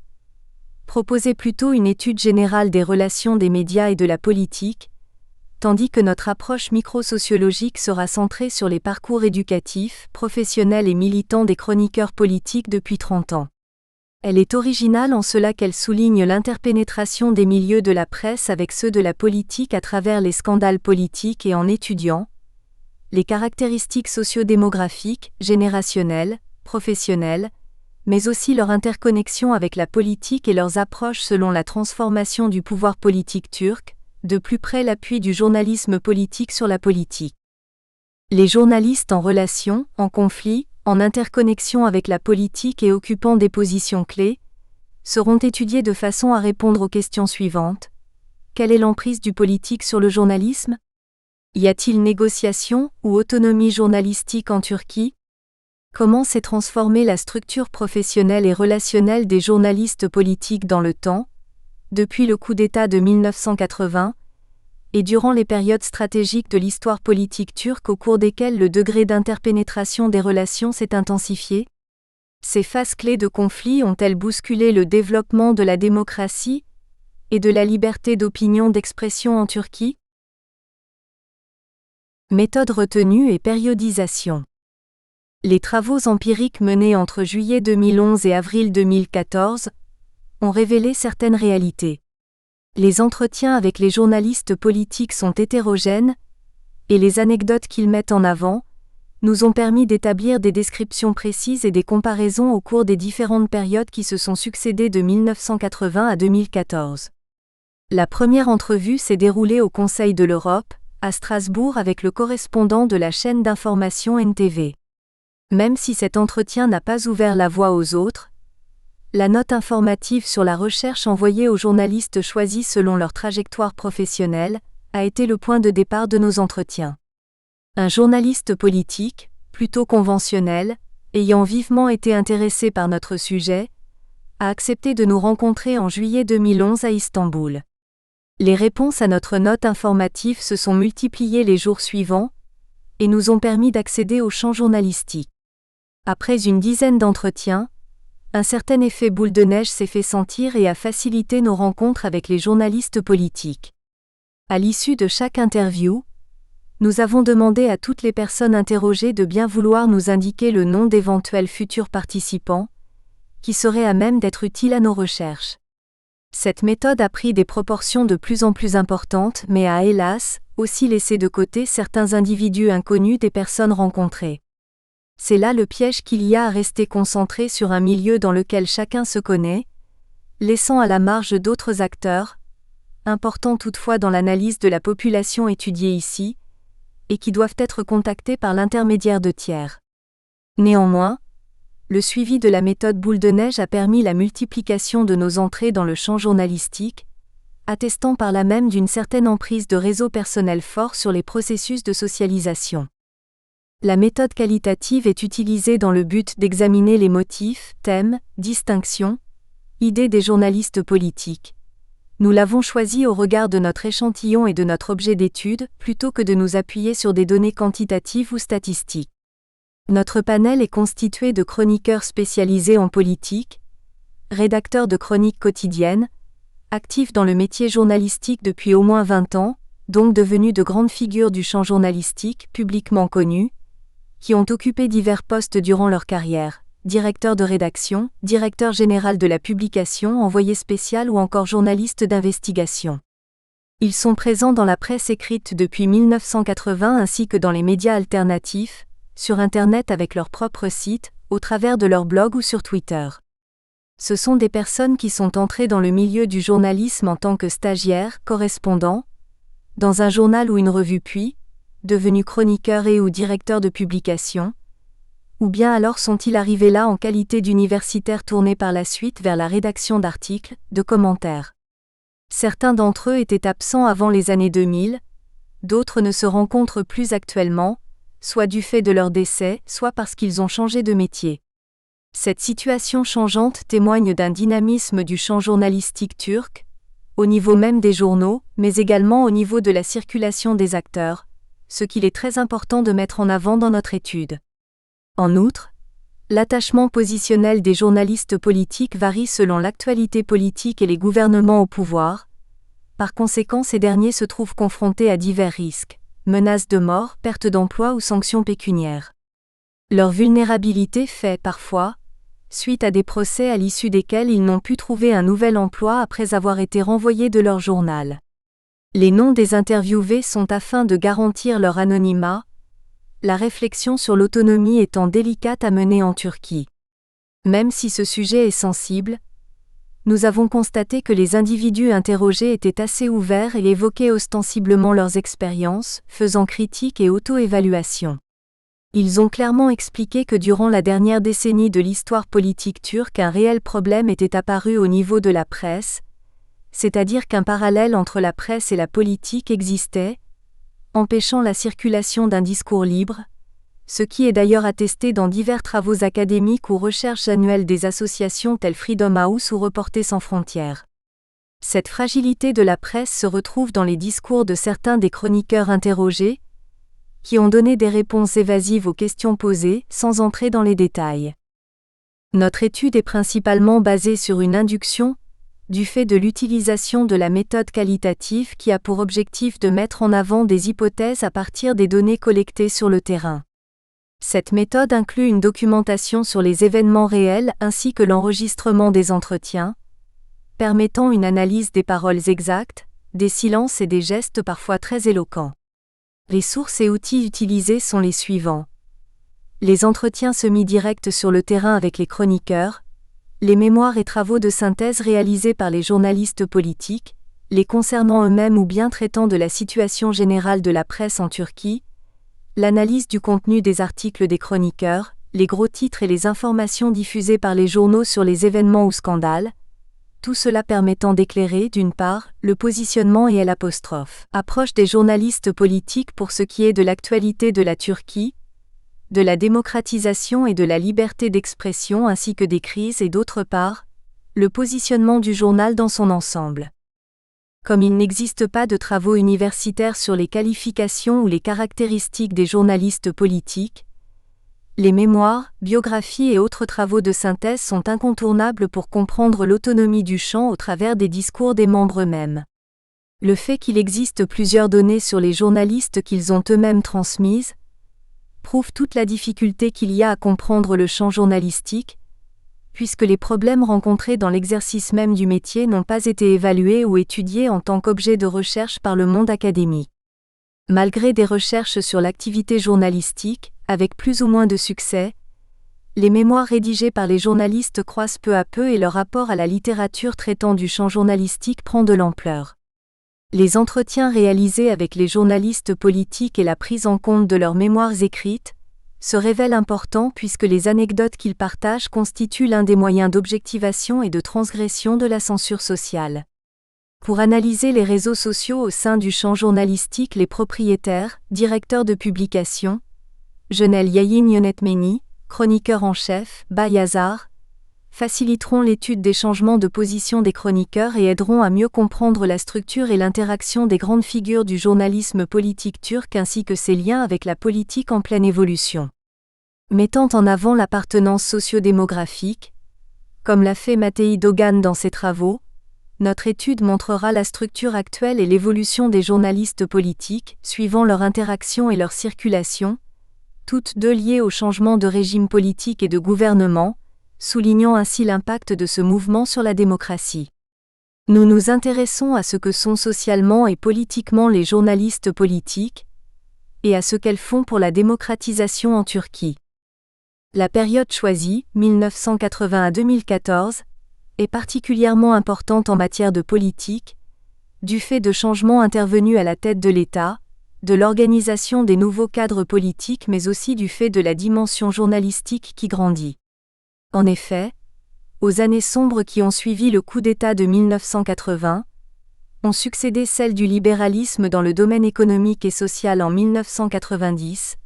proposaient plutôt une étude générale des relations des médias et de la politique, tandis que notre approche microsociologique sera centrée sur les parcours éducatifs, professionnels et militants des chroniqueurs politiques depuis 30 ans. Elle est originale en cela qu'elle souligne l'interpénétration des milieux de la presse avec ceux de la politique à travers les scandales politiques et en étudiant les caractéristiques sociodémographiques, générationnelles, professionnelles, mais aussi leur interconnexion avec la politique et leurs approches selon la transformation du pouvoir politique turc, de plus près l'appui du journalisme politique sur la politique. Les journalistes en relation, en conflit, en interconnexion avec la politique et occupant des positions clés, seront étudiés de façon à répondre aux questions suivantes. Quelle est l'emprise du politique sur le journalisme? Y a-t-il négociation ou autonomie journalistique en Turquie? Comment s'est transformée la structure professionnelle et relationnelle des journalistes politiques dans le temps, depuis le coup d'État de 1980, et durant les périodes stratégiques de l'histoire politique turque au cours desquelles le degré d'interpénétration des relations s'est intensifié? Ces phases clés de conflit ont-elles bousculé le développement de la démocratie et de la liberté d'opinion d'expression en Turquie? Méthode retenue et périodisation. Les travaux empiriques menés entre juillet 2011 et avril 2014 ont révélé certaines réalités. Les entretiens avec les journalistes politiques sont hétérogènes, et les anecdotes qu'ils mettent en avant, nous ont permis d'établir des descriptions précises et des comparaisons au cours des différentes périodes qui se sont succédées de 1980 à 2014. La première entrevue s'est déroulée au Conseil de l'Europe, à Strasbourg avec le correspondant de la chaîne d'information NTV. Même si cet entretien n'a pas ouvert la voie aux autres, la note informative sur la recherche envoyée aux journalistes choisis selon leur trajectoire professionnelle a été le point de départ de nos entretiens. Un journaliste politique, plutôt conventionnel, ayant vivement été intéressé par notre sujet, a accepté de nous rencontrer en juillet 2011 à Istanbul. Les réponses à notre note informative se sont multipliées les jours suivants et nous ont permis d'accéder au champ journalistique. Après une dizaine d'entretiens, un certain effet boule de neige s'est fait sentir et a facilité nos rencontres avec les journalistes politiques. À l'issue de chaque interview, nous avons demandé à toutes les personnes interrogées de bien vouloir nous indiquer le nom d'éventuels futurs participants, qui seraient à même d'être utiles à nos recherches. Cette méthode a pris des proportions de plus en plus importantes mais a hélas, aussi laissé de côté certains individus inconnus des personnes rencontrées. C'est là le piège qu'il y a à rester concentré sur un milieu dans lequel chacun se connaît, laissant à la marge d'autres acteurs, importants toutefois dans l'analyse de la population étudiée ici, et qui doivent être contactés par l'intermédiaire de tiers. Néanmoins, le suivi de la méthode boule de neige a permis la multiplication de nos entrées dans le champ journalistique, attestant par là même d'une certaine emprise de réseau personnel fort sur les processus de socialisation. La méthode qualitative est utilisée dans le but d'examiner les motifs, thèmes, distinctions, idées des journalistes politiques. Nous l'avons choisi au regard de notre échantillon et de notre objet d'étude, plutôt que de nous appuyer sur des données quantitatives ou statistiques. Notre panel est constitué de chroniqueurs spécialisés en politique, rédacteurs de chroniques quotidiennes, actifs dans le métier journalistique depuis au moins 20 ans, donc devenus de grandes figures du champ journalistique, publiquement connues, qui ont occupé divers postes durant leur carrière, directeur de rédaction, directeur général de la publication, envoyé spécial ou encore journaliste d'investigation. Ils sont présents dans la presse écrite depuis 1980 ainsi que dans les médias alternatifs, sur Internet avec leur propre site, au travers de leur blog ou sur Twitter. Ce sont des personnes qui sont entrées dans le milieu du journalisme en tant que stagiaires, correspondants, dans un journal ou une revue puis, devenus chroniqueurs et ou directeurs de publication, ou bien alors sont-ils arrivés là en qualité d'universitaires tournés par la suite vers la rédaction d'articles, de commentaires. Certains d'entre eux étaient absents avant les années 2000, d'autres ne se rencontrent plus actuellement, soit du fait de leur décès, soit parce qu'ils ont changé de métier. Cette situation changeante témoigne d'un dynamisme du champ journalistique turc, au niveau même des journaux, mais également au niveau de la circulation des acteurs, ce qu'il est très important de mettre en avant dans notre étude. En outre, l'attachement positionnel des journalistes politiques varie selon l'actualité politique et les gouvernements au pouvoir. Par conséquent, ces derniers se trouvent confrontés à divers risques, menaces de mort, perte d'emploi ou sanctions pécuniaires. Leur vulnérabilité fait, parfois, suite à des procès à l'issue desquels ils n'ont pu trouver un nouvel emploi après avoir été renvoyés de leur journal. Les noms des interviewés sont afin de garantir leur anonymat, la réflexion sur l'autonomie étant délicate à mener en Turquie. Même si ce sujet est sensible, nous avons constaté que les individus interrogés étaient assez ouverts et évoquaient ostensiblement leurs expériences, faisant critique et auto-évaluation. Ils ont clairement expliqué que durant la dernière décennie de l'histoire politique turque, un réel problème était apparu au niveau de la presse, c'est-à-dire qu'un parallèle entre la presse et la politique existait, empêchant la circulation d'un discours libre, ce qui est d'ailleurs attesté dans divers travaux académiques ou recherches annuelles des associations telles Freedom House ou Reporters sans frontières. Cette fragilité de la presse se retrouve dans les discours de certains des chroniqueurs interrogés, qui ont donné des réponses évasives aux questions posées, sans entrer dans les détails. Notre étude est principalement basée sur une induction, du fait de l'utilisation de la méthode qualitative qui a pour objectif de mettre en avant des hypothèses à partir des données collectées sur le terrain. Cette méthode inclut une documentation sur les événements réels ainsi que l'enregistrement des entretiens, permettant une analyse des paroles exactes, des silences et des gestes parfois très éloquents. Les sources et outils utilisés sont les suivants. les entretiens semi-directs sur le terrain avec les chroniqueurs, les mémoires et travaux de synthèse réalisés par les journalistes politiques, les concernant eux-mêmes ou bien traitant de la situation générale de la presse en Turquie, l'analyse du contenu des articles des chroniqueurs, les gros titres et les informations diffusées par les journaux sur les événements ou scandales, tout cela permettant d'éclairer, d'une part, le positionnement et approche des journalistes politiques pour ce qui est de l'actualité de la Turquie, de la démocratisation et de la liberté d'expression ainsi que des crises et d'autre part, le positionnement du journal dans son ensemble. Comme il n'existe pas de travaux universitaires sur les qualifications ou les caractéristiques des journalistes politiques, les mémoires, biographies et autres travaux de synthèse sont incontournables pour comprendre l'autonomie du champ au travers des discours des membres eux-mêmes. Le fait qu'il existe plusieurs données sur les journalistes qu'ils ont eux-mêmes transmises prouve toute la difficulté qu'il y a à comprendre le champ journalistique, puisque les problèmes rencontrés dans l'exercice même du métier n'ont pas été évalués ou étudiés en tant qu'objet de recherche par le monde académique. Malgré des recherches sur l'activité journalistique, avec plus ou moins de succès, les mémoires rédigées par les journalistes croissent peu à peu et leur rapport à la littérature traitant du champ journalistique prend de l'ampleur. Les entretiens réalisés avec les journalistes politiques et la prise en compte de leurs mémoires écrites se révèlent importants puisque les anecdotes qu'ils partagent constituent l'un des moyens d'objectivation et de transgression de la censure sociale. Pour analyser les réseaux sociaux au sein du champ journalistique, les propriétaires, directeurs de publication, Jenel Yayın Yönetmeni, chroniqueur en chef, Bayazar, faciliteront l'étude des changements de position des chroniqueurs et aideront à mieux comprendre la structure et l'interaction des grandes figures du journalisme politique turc ainsi que ses liens avec la politique en pleine évolution. Mettant en avant l'appartenance socio-démographique, comme l'a fait Matei Dogan dans ses travaux, notre étude montrera la structure actuelle et l'évolution des journalistes politiques, suivant leur interaction et leur circulation, toutes deux liées au changement de régime politique et de gouvernement, soulignant ainsi l'impact de ce mouvement sur la démocratie. Nous nous intéressons à ce que sont socialement et politiquement les journalistes politiques, et à ce qu'elles font pour la démocratisation en Turquie. La période choisie, 1980 à 2014, est particulièrement importante en matière de politique, du fait de changements intervenus à la tête de l'État, de l'organisation des nouveaux cadres politiques mais aussi du fait de la dimension journalistique qui grandit. En effet, aux années sombres qui ont suivi le coup d'État de 1980, ont succédé celles du libéralisme dans le domaine économique et social en 1990,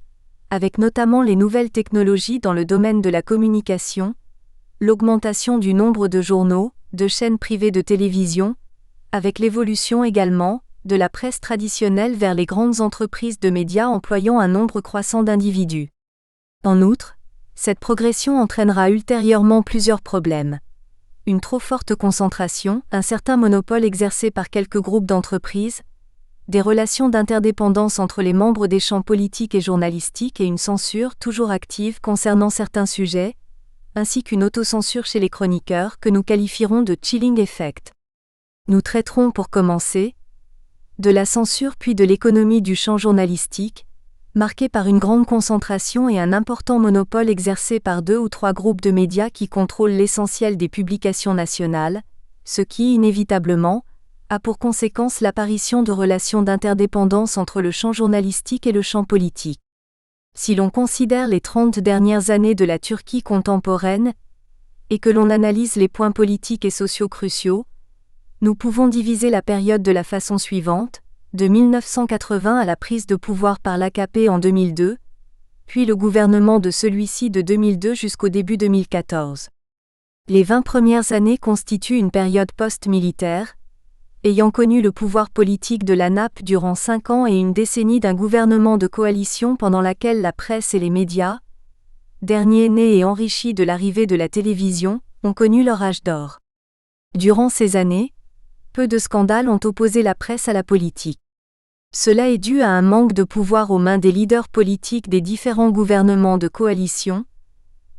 avec notamment les nouvelles technologies dans le domaine de la communication, l'augmentation du nombre de journaux, de chaînes privées de télévision, avec l'évolution également de la presse traditionnelle vers les grandes entreprises de médias employant un nombre croissant d'individus. En outre, cette progression entraînera ultérieurement plusieurs problèmes. Une trop forte concentration, un certain monopole exercé par quelques groupes d'entreprises, des relations d'interdépendance entre les membres des champs politiques et journalistiques et une censure toujours active concernant certains sujets, ainsi qu'une autocensure chez les chroniqueurs que nous qualifierons de chilling effect. Nous traiterons pour commencer de la censure puis de l'économie du champ journalistique, marquée par une grande concentration et un important monopole exercé par 2 ou 3 groupes de médias qui contrôlent l'essentiel des publications nationales, ce qui, inévitablement, a pour conséquence l'apparition de relations d'interdépendance entre le champ journalistique et le champ politique. Si l'on considère les 30 dernières années de la Turquie contemporaine, et que l'on analyse les points politiques et sociaux cruciaux, nous pouvons diviser la période de la façon suivante, de 1980 à la prise de pouvoir par l'AKP en 2002, puis le gouvernement de celui-ci de 2002 jusqu'au début 2014. Les 20 premières années constituent une période post-militaire, ayant connu le pouvoir politique de l'ANAP durant 5 ans et une décennie d'un gouvernement de coalition pendant laquelle la presse et les médias, derniers nés et enrichis de l'arrivée de la télévision, ont connu leur âge d'or. Durant ces années, peu de scandales ont opposé la presse à la politique. Cela est dû à un manque de pouvoir aux mains des leaders politiques des différents gouvernements de coalition,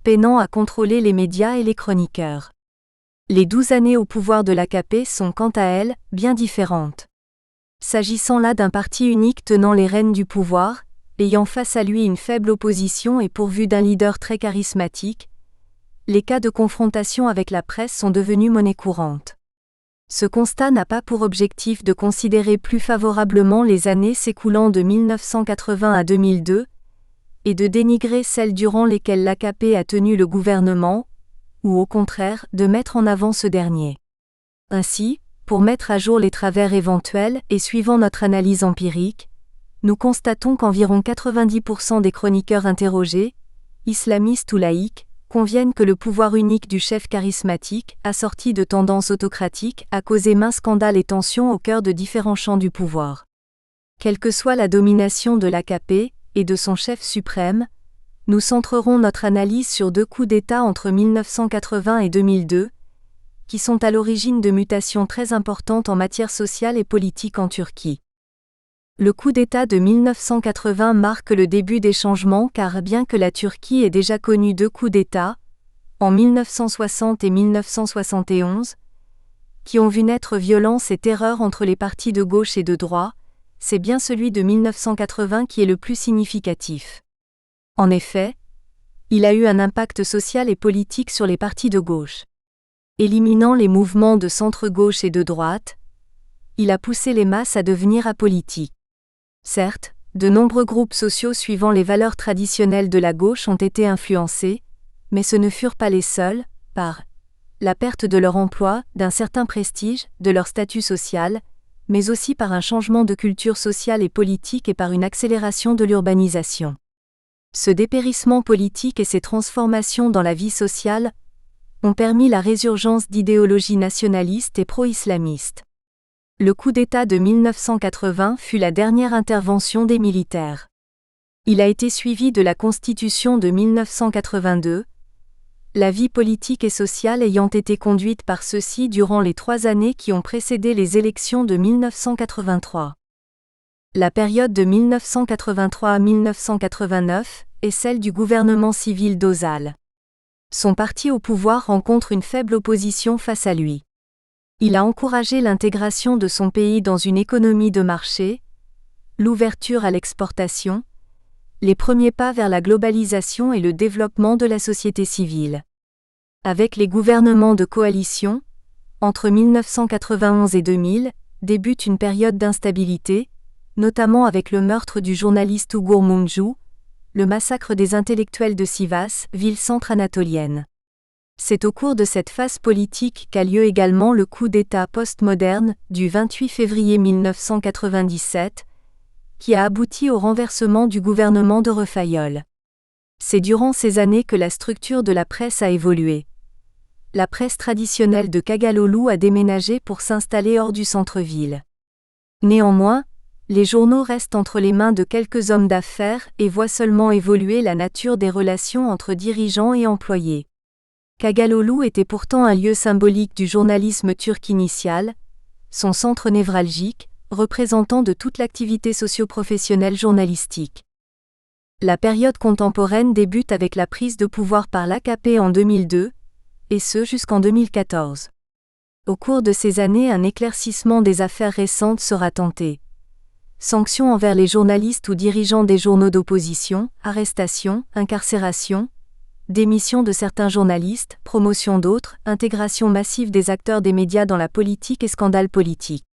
peinant à contrôler les médias et les chroniqueurs. Les 12 années au pouvoir de l'AKP sont quant à elles, bien différentes. S'agissant là d'un parti unique tenant les rênes du pouvoir, ayant face à lui une faible opposition et pourvu d'un leader très charismatique, les cas de confrontation avec la presse sont devenus monnaie courante. Ce constat n'a pas pour objectif de considérer plus favorablement les années s'écoulant de 1980 à 2002 et de dénigrer celles durant lesquelles l'AKP a tenu le gouvernement, ou au contraire, de mettre en avant ce dernier. Ainsi, pour mettre à jour les travers éventuels et suivant notre analyse empirique, nous constatons qu'environ 90% des chroniqueurs interrogés, islamistes ou laïcs, conviennent que le pouvoir unique du chef charismatique, assorti de tendances autocratiques, a causé maints scandales et tensions au cœur de différents champs du pouvoir. Quelle que soit la domination de l'AKP et de son chef suprême, nous centrerons notre analyse sur 2 coups d'État entre 1980 et 2002, qui sont à l'origine de mutations très importantes en matière sociale et politique en Turquie. Le coup d'État de 1980 marque le début des changements car bien que la Turquie ait déjà connu 2 coups d'État, en 1960 et 1971, qui ont vu naître violence et terreur entre les partis de gauche et de droite, c'est bien celui de 1980 qui est le plus significatif. En effet, il a eu un impact social et politique sur les partis de gauche. Éliminant les mouvements de centre-gauche et de droite, il a poussé les masses à devenir apolitiques. Certes, de nombreux groupes sociaux suivant les valeurs traditionnelles de la gauche ont été influencés, mais ce ne furent pas les seuls, par la perte de leur emploi, d'un certain prestige, de leur statut social, mais aussi par un changement de culture sociale et politique et par une accélération de l'urbanisation. Ce dépérissement politique et ces transformations dans la vie sociale ont permis la résurgence d'idéologies nationalistes et pro-islamistes. Le coup d'État de 1980 fut la dernière intervention des militaires. Il a été suivi de la Constitution de 1982, la vie politique et sociale ayant été conduite par ceux-ci durant les 3 années qui ont précédé les élections de 1983. La période de 1983 à 1989 est celle du gouvernement civil d'Özal. Son parti au pouvoir rencontre une faible opposition face à lui. Il a encouragé l'intégration de son pays dans une économie de marché, l'ouverture à l'exportation, les premiers pas vers la globalisation et le développement de la société civile. Avec les gouvernements de coalition, entre 1991 et 2000, débute une période d'instabilité, notamment avec le meurtre du journaliste Ugur Mungcu, le massacre des intellectuels de Sivas, ville-centre anatolienne. C'est au cours de cette phase politique qu'a lieu également le coup d'État postmoderne du 28 février 1997, qui a abouti au renversement du gouvernement de Rafayol. C'est durant ces années que la structure de la presse a évolué. La presse traditionnelle de Kagalolu a déménagé pour s'installer hors du centre-ville. Néanmoins, les journaux restent entre les mains de quelques hommes d'affaires et voient seulement évoluer la nature des relations entre dirigeants et employés. Kagalolu était pourtant un lieu symbolique du journalisme turc initial, son centre névralgique, représentant de toute l'activité socio-professionnelle journalistique. La période contemporaine débute avec la prise de pouvoir par l'AKP en 2002, et ce jusqu'en 2014. Au cours de ces années, un éclaircissement des affaires récentes sera tenté. Sanctions envers les journalistes ou dirigeants des journaux d'opposition, arrestations, incarcérations, démission de certains journalistes, promotion d'autres, intégration massive des acteurs des médias dans la politique et scandales politiques.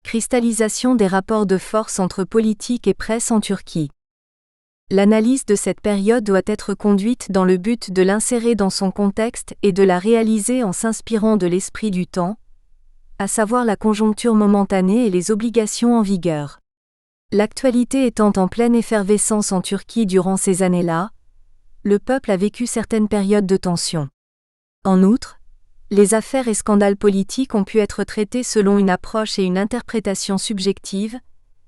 Cristallisation des rapports de force entre politique et presse en Turquie. L'analyse de cette période doit être conduite dans le but de l'insérer dans son contexte et de la réaliser en s'inspirant de l'esprit du temps, à savoir la conjoncture momentanée et les obligations en vigueur. L'actualité étant en pleine effervescence en Turquie durant ces années-là, le peuple a vécu certaines périodes de tension. En outre, les affaires et scandales politiques ont pu être traités selon une approche et une interprétation subjective,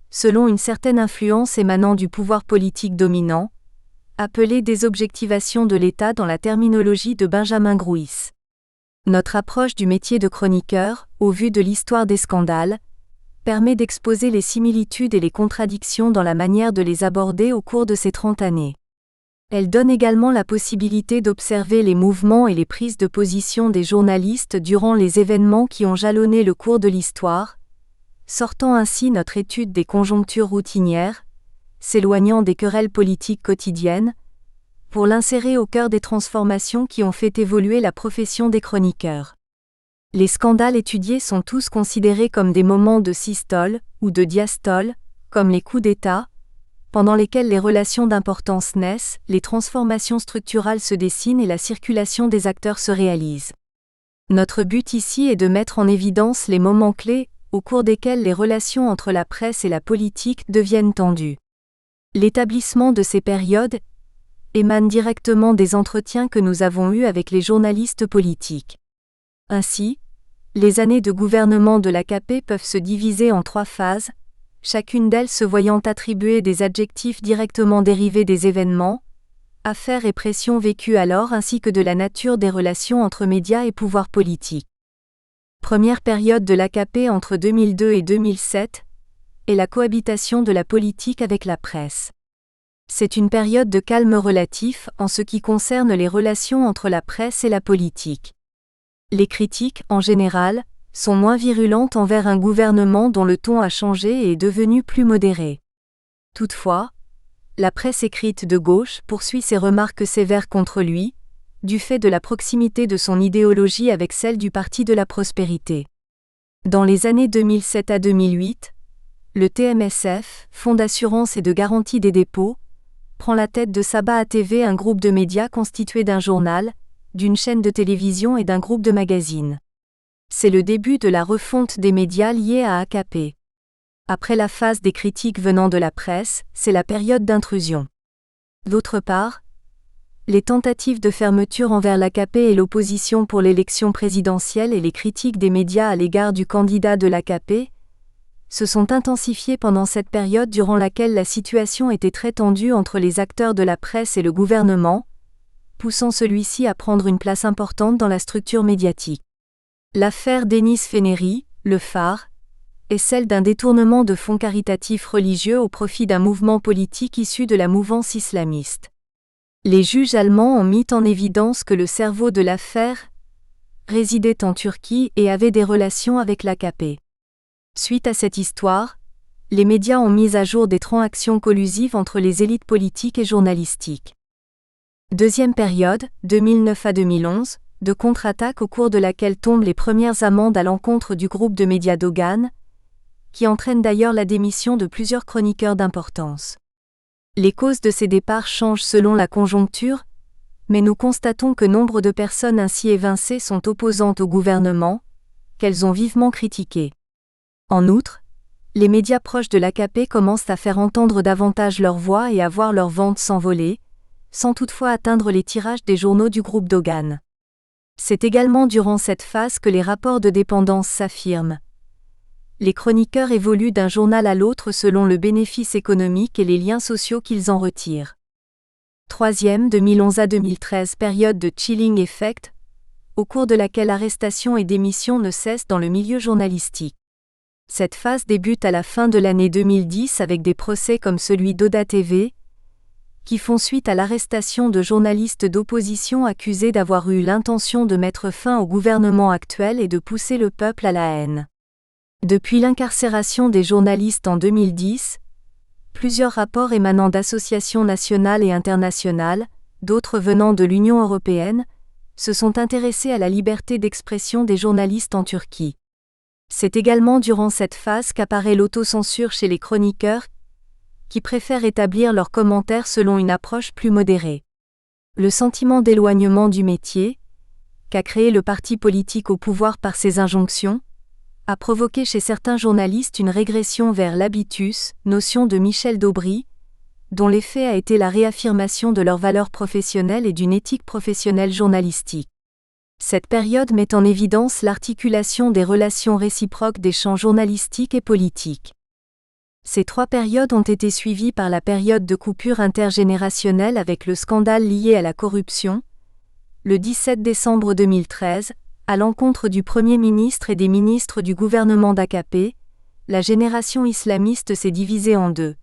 selon une certaine influence émanant du pouvoir politique dominant, appelée désobjectivation de l'État dans la terminologie de Benjamin Gruis. Notre approche du métier de chroniqueur, au vu de l'histoire des scandales, permet d'exposer les similitudes et les contradictions dans la manière de les aborder au cours de ces 30 années. Elle donne également la possibilité d'observer les mouvements et les prises de position des journalistes durant les événements qui ont jalonné le cours de l'histoire, sortant ainsi notre étude des conjonctures routinières, s'éloignant des querelles politiques quotidiennes, pour l'insérer au cœur des transformations qui ont fait évoluer la profession des chroniqueurs. Les scandales étudiés sont tous considérés comme des moments de systole ou de diastole, comme les coups d'État, pendant lesquels les relations d'importance naissent, les transformations structurales se dessinent et la circulation des acteurs se réalise. Notre but ici est de mettre en évidence les moments clés, au cours desquels les relations entre la presse et la politique deviennent tendues. L'établissement de ces périodes émane directement des entretiens que nous avons eus avec les journalistes politiques. Ainsi, les années de gouvernement de l'AKP peuvent se diviser en 3 phases, chacune d'elles se voyant attribuer des adjectifs directement dérivés des événements, affaires et pressions vécues alors ainsi que de la nature des relations entre médias et pouvoir politique. Première période de l'AKP entre 2002 et 2007, et la cohabitation de la politique avec la presse. C'est une période de calme relatif en ce qui concerne les relations entre la presse et la politique. Les critiques, en général, sont moins virulentes envers un gouvernement dont le ton a changé et est devenu plus modéré. Toutefois, la presse écrite de gauche poursuit ses remarques sévères contre lui, du fait de la proximité de son idéologie avec celle du Parti de la Prospérité. Dans les années 2007 à 2008, le TMSF, Fonds d'assurance et de garantie des dépôts, prend la tête de Sabah ATV, un groupe de médias constitué d'un journal, d'une chaîne de télévision et d'un groupe de magazines. C'est le début de la refonte des médias liés à AKP. Après la phase des critiques venant de la presse, c'est la période d'intrusion. D'autre part, les tentatives de fermeture envers l'AKP et l'opposition pour l'élection présidentielle et les critiques des médias à l'égard du candidat de l'AKP se sont intensifiées pendant cette période durant laquelle la situation était très tendue entre les acteurs de la presse et le gouvernement, poussant celui-ci à prendre une place importante dans la structure médiatique. L'affaire Denis Feneri, le phare, est celle d'un détournement de fonds caritatifs religieux au profit d'un mouvement politique issu de la mouvance islamiste. Les juges allemands ont mis en évidence que le cerveau de l'affaire résidait en Turquie et avait des relations avec l'AKP. Suite à cette histoire, les médias ont mis à jour des transactions collusives entre les élites politiques et journalistiques. Deuxième période, 2009 à 2011, de contre-attaque au cours de laquelle tombent les premières amendes à l'encontre du groupe de médias Dogan, qui entraîne d'ailleurs la démission de plusieurs chroniqueurs d'importance. Les causes de ces départs changent selon la conjoncture, mais nous constatons que nombre de personnes ainsi évincées sont opposantes au gouvernement, qu'elles ont vivement critiqué. En outre, les médias proches de l'AKP commencent à faire entendre davantage leur voix et à voir leurs ventes s'envoler, sans toutefois atteindre les tirages des journaux du groupe Dogan. C'est également durant cette phase que les rapports de dépendance s'affirment. Les chroniqueurs évoluent d'un journal à l'autre selon le bénéfice économique et les liens sociaux qu'ils en retirent. Troisième, 2011 à 2013, période de chilling effect, au cours de laquelle arrestations et démissions ne cessent dans le milieu journalistique. Cette phase débute à la fin de l'année 2010 avec des procès comme celui d'Oda TV, qui font suite à l'arrestation de journalistes d'opposition accusés d'avoir eu l'intention de mettre fin au gouvernement actuel et de pousser le peuple à la haine. Depuis l'incarcération des journalistes en 2010, plusieurs rapports émanant d'associations nationales et internationales, d'autres venant de l'Union européenne, se sont intéressés à la liberté d'expression des journalistes en Turquie. C'est également durant cette phase qu'apparaît l'autocensure chez les chroniqueurs, qui préfèrent établir leurs commentaires selon une approche plus modérée. Le sentiment d'éloignement du métier, qu'a créé le parti politique au pouvoir par ses injonctions, a provoqué chez certains journalistes une régression vers l'habitus, notion de Michel Daubry, dont l'effet a été la réaffirmation de leurs valeurs professionnelles et d'une éthique professionnelle journalistique. Cette période met en évidence l'articulation des relations réciproques des champs journalistiques et politiques. Ces 3 périodes ont été suivies par la période de coupure intergénérationnelle avec le scandale lié à la corruption, le 17 décembre 2013, à l'encontre du Premier ministre et des ministres du gouvernement d'AKP, la génération islamiste s'est divisée en 2.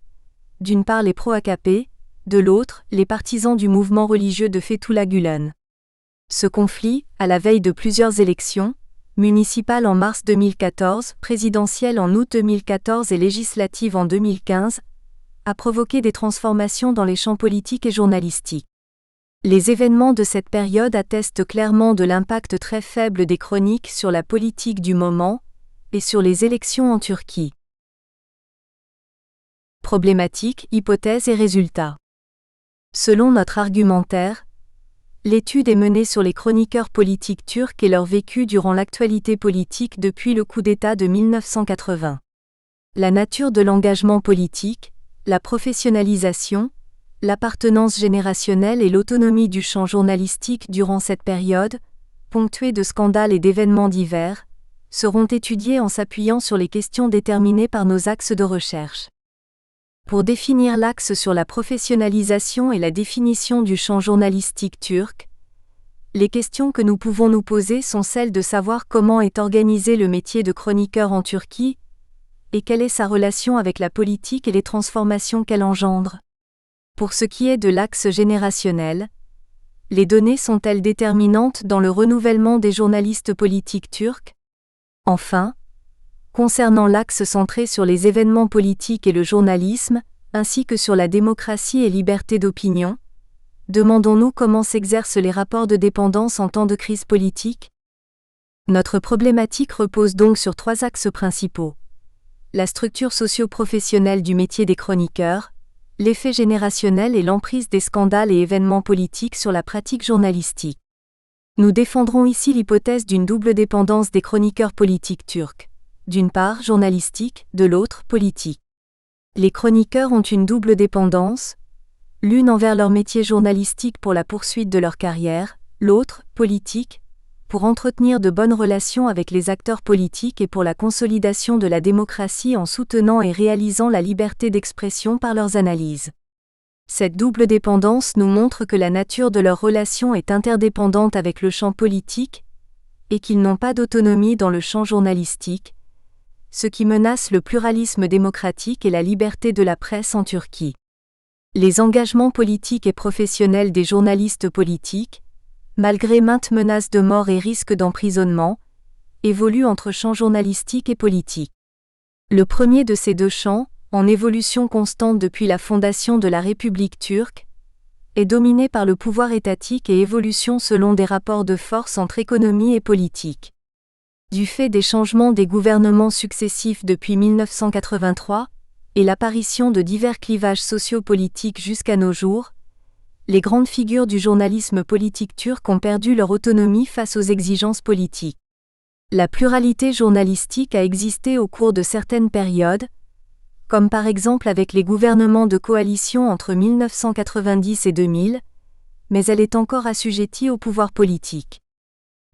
D'une part les pro-AKP, de l'autre, les partisans du mouvement religieux de Fethullah Gülen. Ce conflit, à la veille de plusieurs élections, municipales en mars 2014, présidentielles en août 2014 et législatives en 2015, a provoqué des transformations dans les champs politiques et journalistiques. Les événements de cette période attestent clairement de l'impact très faible des chroniques sur la politique du moment et sur les élections en Turquie. Problématiques, hypothèses et résultats. Selon notre argumentaire, l'étude est menée sur les chroniqueurs politiques turcs et leur vécu durant l'actualité politique depuis le coup d'État de 1980. La nature de l'engagement politique, la professionnalisation, l'appartenance générationnelle et l'autonomie du champ journalistique durant cette période, ponctuée de scandales et d'événements divers, seront étudiées en s'appuyant sur les questions déterminées par nos axes de recherche. Pour définir l'axe sur la professionnalisation et la définition du champ journalistique turc, les questions que nous pouvons nous poser sont celles de savoir comment est organisé le métier de chroniqueur en Turquie, et quelle est sa relation avec la politique et les transformations qu'elle engendre. Pour ce qui est de l'axe générationnel, les données sont-elles déterminantes dans le renouvellement des journalistes politiques turcs ? Enfin, concernant l'axe centré sur les événements politiques et le journalisme, ainsi que sur la démocratie et liberté d'opinion, demandons-nous comment s'exercent les rapports de dépendance en temps de crise politique ? Notre problématique repose donc sur 3 axes principaux. La structure socio-professionnelle du métier des chroniqueurs, l'effet générationnel et l'emprise des scandales et événements politiques sur la pratique journalistique. Nous défendrons ici l'hypothèse d'une double dépendance des chroniqueurs politiques turcs. D'une part journalistique, de l'autre politique. Les chroniqueurs ont une double dépendance, l'une envers leur métier journalistique pour la poursuite de leur carrière, l'autre, politique, pour entretenir de bonnes relations avec les acteurs politiques et pour la consolidation de la démocratie en soutenant et réalisant la liberté d'expression par leurs analyses. Cette double dépendance nous montre que la nature de leur relation est interdépendante avec le champ politique et qu'ils n'ont pas d'autonomie dans le champ journalistique, ce qui menace le pluralisme démocratique et la liberté de la presse en Turquie. Les engagements politiques et professionnels des journalistes politiques, malgré maintes menaces de mort et risques d'emprisonnement, évoluent entre champs journalistique et politique. Le premier de ces 2 champs, en évolution constante depuis la fondation de la République turque, est dominé par le pouvoir étatique et évolution selon des rapports de force entre économie et politique. Du fait des changements des gouvernements successifs depuis 1983, et l'apparition de divers clivages sociopolitiques jusqu'à nos jours, les grandes figures du journalisme politique turc ont perdu leur autonomie face aux exigences politiques. La pluralité journalistique a existé au cours de certaines périodes, comme par exemple avec les gouvernements de coalition entre 1990 et 2000, mais elle est encore assujettie au pouvoir politique.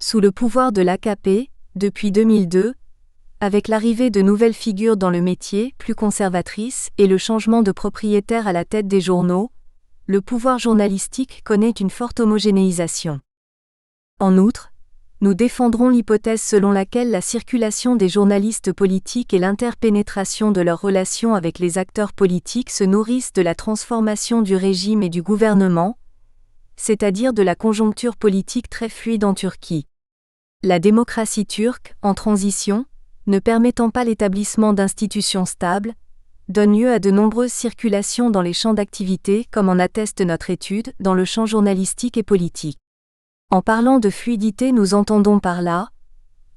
Sous le pouvoir de l'AKP, depuis 2002, avec l'arrivée de nouvelles figures dans le métier, plus conservatrices, et le changement de propriétaire à la tête des journaux, le pouvoir journalistique connaît une forte homogénéisation. En outre, nous défendrons l'hypothèse selon laquelle la circulation des journalistes politiques et l'interpénétration de leurs relations avec les acteurs politiques se nourrissent de la transformation du régime et du gouvernement, c'est-à-dire de la conjoncture politique très fluide en Turquie. La démocratie turque, en transition, ne permettant pas l'établissement d'institutions stables, donne lieu à de nombreuses circulations dans les champs d'activité, comme en atteste notre étude, dans le champ journalistique et politique. En parlant de fluidité, nous entendons par là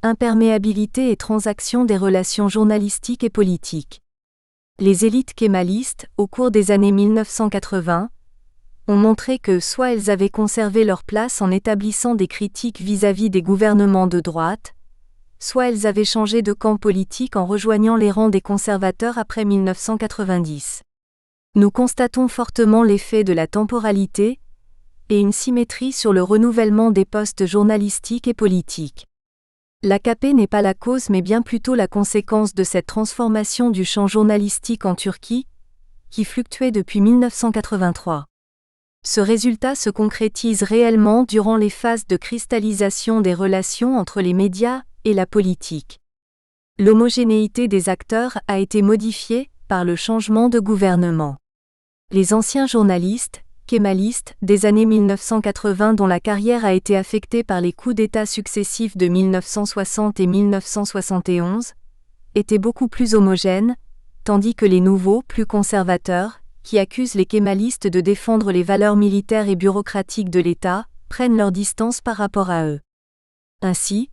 imperméabilité et transaction des relations journalistiques et politiques. Les élites kémalistes, au cours des années 1980, ont montré que soit elles avaient conservé leur place en établissant des critiques vis-à-vis des gouvernements de droite, soit elles avaient changé de camp politique en rejoignant les rangs des conservateurs après 1990. Nous constatons fortement l'effet de la temporalité et une symétrie sur le renouvellement des postes journalistiques et politiques. L'AKP n'est pas la cause mais bien plutôt la conséquence de cette transformation du champ journalistique en Turquie, qui fluctuait depuis 1983. Ce résultat se concrétise réellement durant les phases de cristallisation des relations entre les médias et la politique. L'homogénéité des acteurs a été modifiée par le changement de gouvernement. Les anciens journalistes, kémaliste des années 1980 dont la carrière a été affectée par les coups d'État successifs de 1960 et 1971, étaient beaucoup plus homogènes, tandis que les nouveaux, plus conservateurs, qui accusent les kémalistes de défendre les valeurs militaires et bureaucratiques de l'État, prennent leur distance par rapport à eux. Ainsi,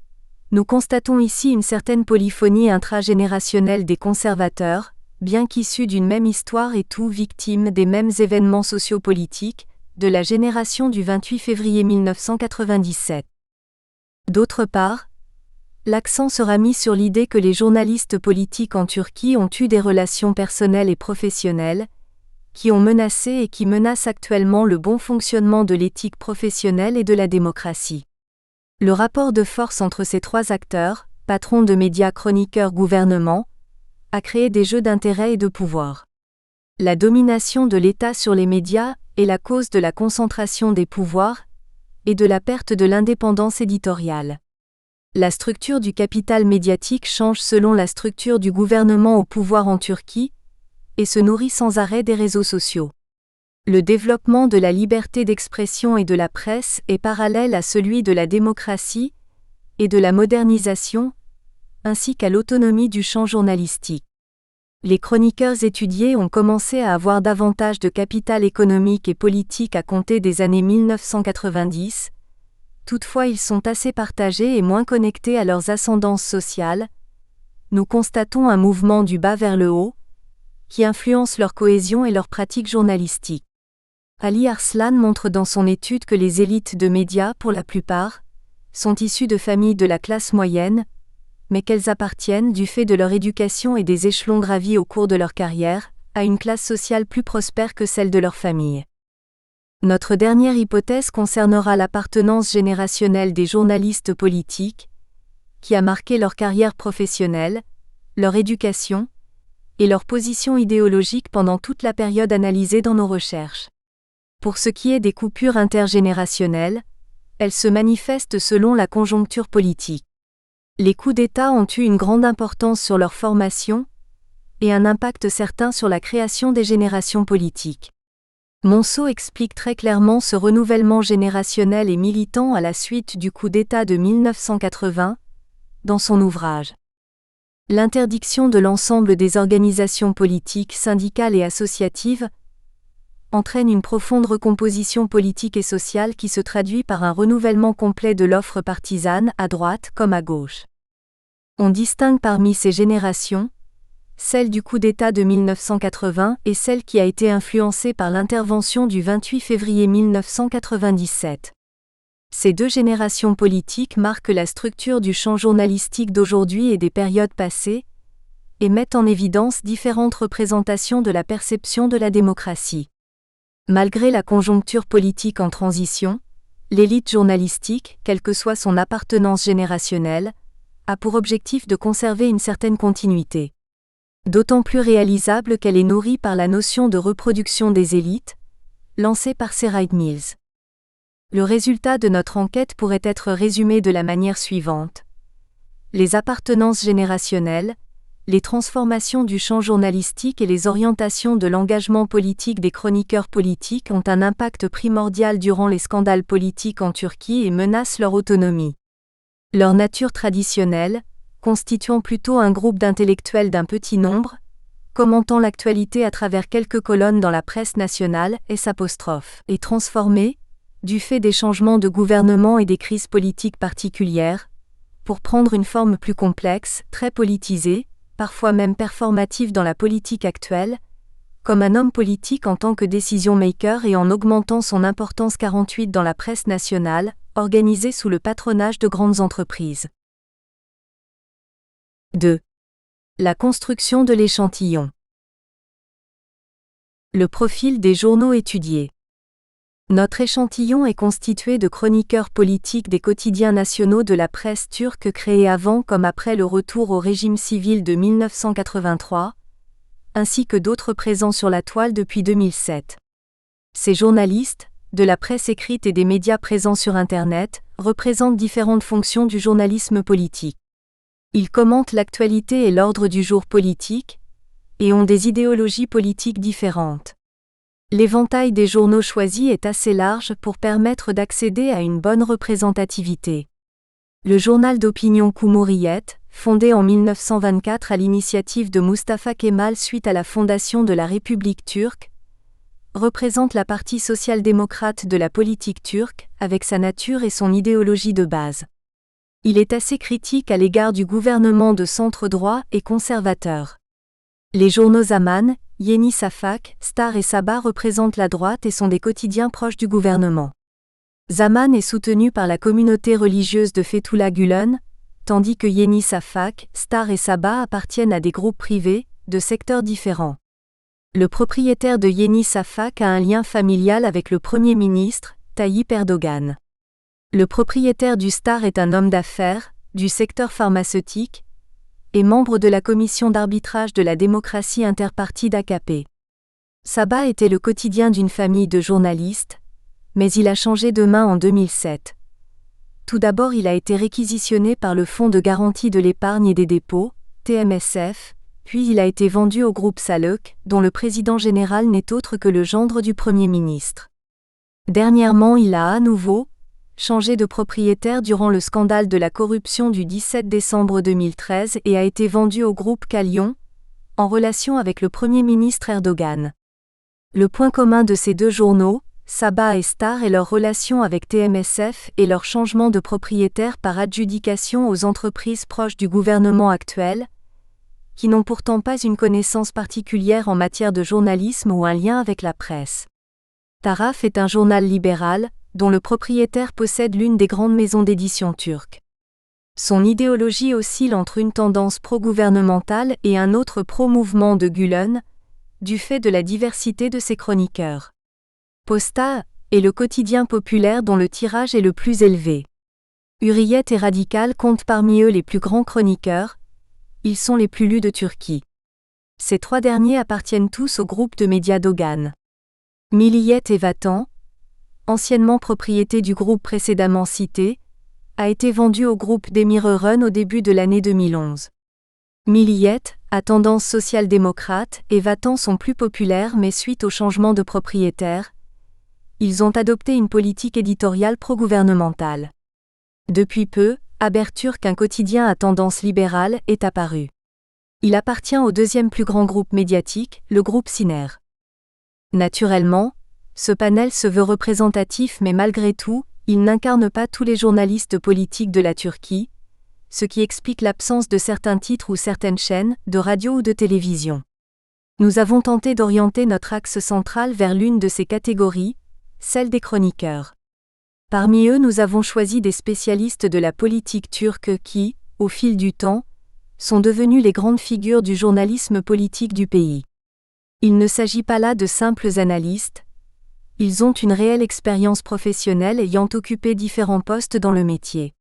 nous constatons ici une certaine polyphonie intragénérationnelle des conservateurs, bien qu'issus d'une même histoire et tous victimes des mêmes événements sociopolitiques, de la génération du 28 février 1997. D'autre part, l'accent sera mis sur l'idée que les journalistes politiques en Turquie ont eu des relations personnelles et professionnelles, qui ont menacé et qui menacent actuellement le bon fonctionnement de l'éthique professionnelle et de la démocratie. Le rapport de force entre ces trois acteurs, patrons de médias, chroniqueurs, gouvernement, a créé des jeux d'intérêt et de pouvoir. La domination de l'État sur les médias est la cause de la concentration des pouvoirs et de la perte de l'indépendance éditoriale. La structure du capital médiatique change selon la structure du gouvernement au pouvoir en Turquie et se nourrit sans arrêt des réseaux sociaux. Le développement de la liberté d'expression et de la presse est parallèle à celui de la démocratie et de la modernisation, ainsi qu'à l'autonomie du champ journalistique. Les chroniqueurs étudiés ont commencé à avoir davantage de capital économique et politique à compter des années 1990, toutefois ils sont assez partagés et moins connectés à leurs ascendances sociales. Nous constatons un mouvement du bas vers le haut, qui influence leur cohésion et leurs pratiques journalistiques. Ali Arslan montre dans son étude que les élites de médias, pour la plupart, sont issues de familles de la classe moyenne, mais qu'elles appartiennent, du fait de leur éducation et des échelons gravis au cours de leur carrière, à une classe sociale plus prospère que celle de leur famille. Notre dernière hypothèse concernera l'appartenance générationnelle des journalistes politiques, qui a marqué leur carrière professionnelle, leur éducation, et leur position idéologique pendant toute la période analysée dans nos recherches. Pour ce qui est des coupures intergénérationnelles, elles se manifestent selon la conjoncture politique. Les coups d'État ont eu une grande importance sur leur formation et un impact certain sur la création des générations politiques. Monceau explique très clairement ce renouvellement générationnel et militant à la suite du coup d'État de 1980, dans son ouvrage. L'interdiction de l'ensemble des organisations politiques, syndicales et associatives entraîne une profonde recomposition politique et sociale qui se traduit par un renouvellement complet de l'offre partisane, à droite comme à gauche. On distingue parmi ces générations, celle du coup d'État de 1980 et celle qui a été influencée par l'intervention du 28 février 1997. Ces deux générations politiques marquent la structure du champ journalistique d'aujourd'hui et des périodes passées, et mettent en évidence différentes représentations de la perception de la démocratie. Malgré la conjoncture politique en transition, l'élite journalistique, quelle que soit son appartenance générationnelle, a pour objectif de conserver une certaine continuité. D'autant plus réalisable qu'elle est nourrie par la notion de reproduction des élites, lancée par Seraid Mills. Le résultat de notre enquête pourrait être résumé de la manière suivante. Les appartenances générationnelles, les transformations du champ journalistique et les orientations de l'engagement politique des chroniqueurs politiques ont un impact primordial durant les scandales politiques en Turquie et menacent leur autonomie. Leur nature traditionnelle, constituant plutôt un groupe d'intellectuels d'un petit nombre, commentant l'actualité à travers quelques colonnes dans la presse nationale, est transformée, du fait des changements de gouvernement et des crises politiques particulières, pour prendre une forme plus complexe, très politisée, parfois même performative dans la politique actuelle, comme un homme politique en tant que décision-maker et en augmentant son importance 48 dans la presse nationale, organisée sous le patronage de grandes entreprises. 2. La construction de l'échantillon. Le profil des journaux étudiés. Notre échantillon est constitué de chroniqueurs politiques des quotidiens nationaux de la presse turque créés avant comme après le retour au régime civil de 1983, ainsi que d'autres présents sur la toile depuis 2007. Ces journalistes, de la presse écrite et des médias présents sur Internet, représentent différentes fonctions du journalisme politique. Ils commentent l'actualité et l'ordre du jour politique, et ont des idéologies politiques différentes. L'éventail des journaux choisis est assez large pour permettre d'accéder à une bonne représentativité. Le journal d'opinion Cumhuriyet, fondé en 1924 à l'initiative de Mustafa Kemal suite à la fondation de la République turque, représente la partie social-démocrate de la politique turque, avec sa nature et son idéologie de base. Il est assez critique à l'égard du gouvernement de centre-droit et conservateur. Les journaux Zaman, Yeni Şafak, Star et Sabah représentent la droite et sont des quotidiens proches du gouvernement. Zaman est soutenu par la communauté religieuse de Fethullah Gülen, tandis que Yeni Şafak, Star et Sabah appartiennent à des groupes privés, de secteurs différents. Le propriétaire de Yeni Şafak a un lien familial avec le Premier ministre, Tayyip Erdogan. Le propriétaire du Star est un homme d'affaires, du secteur pharmaceutique, et membre de la commission d'arbitrage de la démocratie interpartie d'AKP. Sabah était le quotidien d'une famille de journalistes, mais il a changé de main en 2007. Tout d'abord, il a été réquisitionné par le Fonds de garantie de l'épargne et des dépôts, TMSF, puis il a été vendu au groupe Saluk, dont le président général n'est autre que le gendre du Premier ministre. Dernièrement, il a à nouveau changé de propriétaire durant le scandale de la corruption du 17 décembre 2013 et a été vendu au groupe Kalyon, en relation avec le Premier ministre Erdogan. Le point commun de ces deux journaux, Sabah et Star, est leur relation avec TMSF et leur changement de propriétaire par adjudication aux entreprises proches du gouvernement actuel, qui n'ont pourtant pas une connaissance particulière en matière de journalisme ou un lien avec la presse. Taraf est un journal libéral, dont le propriétaire possède l'une des grandes maisons d'édition turques. Son idéologie oscille entre une tendance pro-gouvernementale et un autre pro-mouvement de Gülen, du fait de la diversité de ses chroniqueurs. Posta est le quotidien populaire dont le tirage est le plus élevé. Hürriyet et Radical comptent parmi eux les plus grands chroniqueurs, ils sont les plus lus de Turquie. Ces trois derniers appartiennent tous au groupe de médias Doğan. Milliyet et Vatan, anciennement propriété du groupe précédemment cité, a été vendu au groupe Demirören au début de l'année 2011. Milliyet, à tendance social-démocrate, et Vatan sont plus populaires mais suite au changement de propriétaire, ils ont adopté une politique éditoriale pro-gouvernementale. Depuis peu, Haberturk, un quotidien à tendance libérale, est apparu. Il appartient au deuxième plus grand groupe médiatique, le groupe Siner. Naturellement, ce panel se veut représentatif mais malgré tout, il n'incarne pas tous les journalistes politiques de la Turquie, ce qui explique l'absence de certains titres ou certaines chaînes, de radio ou de télévision. Nous avons tenté d'orienter notre axe central vers l'une de ces catégories, celle des chroniqueurs. Parmi eux, nous avons choisi des spécialistes de la politique turque qui, au fil du temps, sont devenus les grandes figures du journalisme politique du pays. Il ne s'agit pas là de simples analystes, ils ont une réelle expérience professionnelle ayant occupé différents postes dans le métier.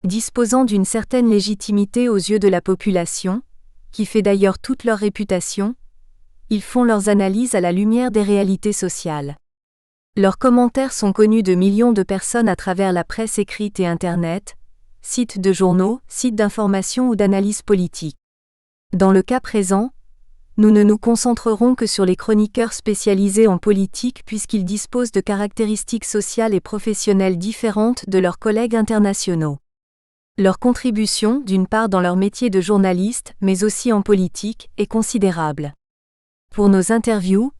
Disposant d'une certaine légitimité aux yeux de la population, qui fait d'ailleurs toute leur réputation, ils font leurs analyses à la lumière des réalités sociales. Leurs commentaires sont connus de millions de personnes à travers la presse écrite et Internet, sites de journaux, sites d'information ou d'analyse politique. Dans le cas présent, nous ne nous concentrerons que sur les chroniqueurs spécialisés en politique puisqu'ils disposent de caractéristiques sociales et professionnelles différentes de leurs collègues internationaux. Leur contribution, d'une part dans leur métier de journaliste, mais aussi en politique, est considérable. Pour nos interviews,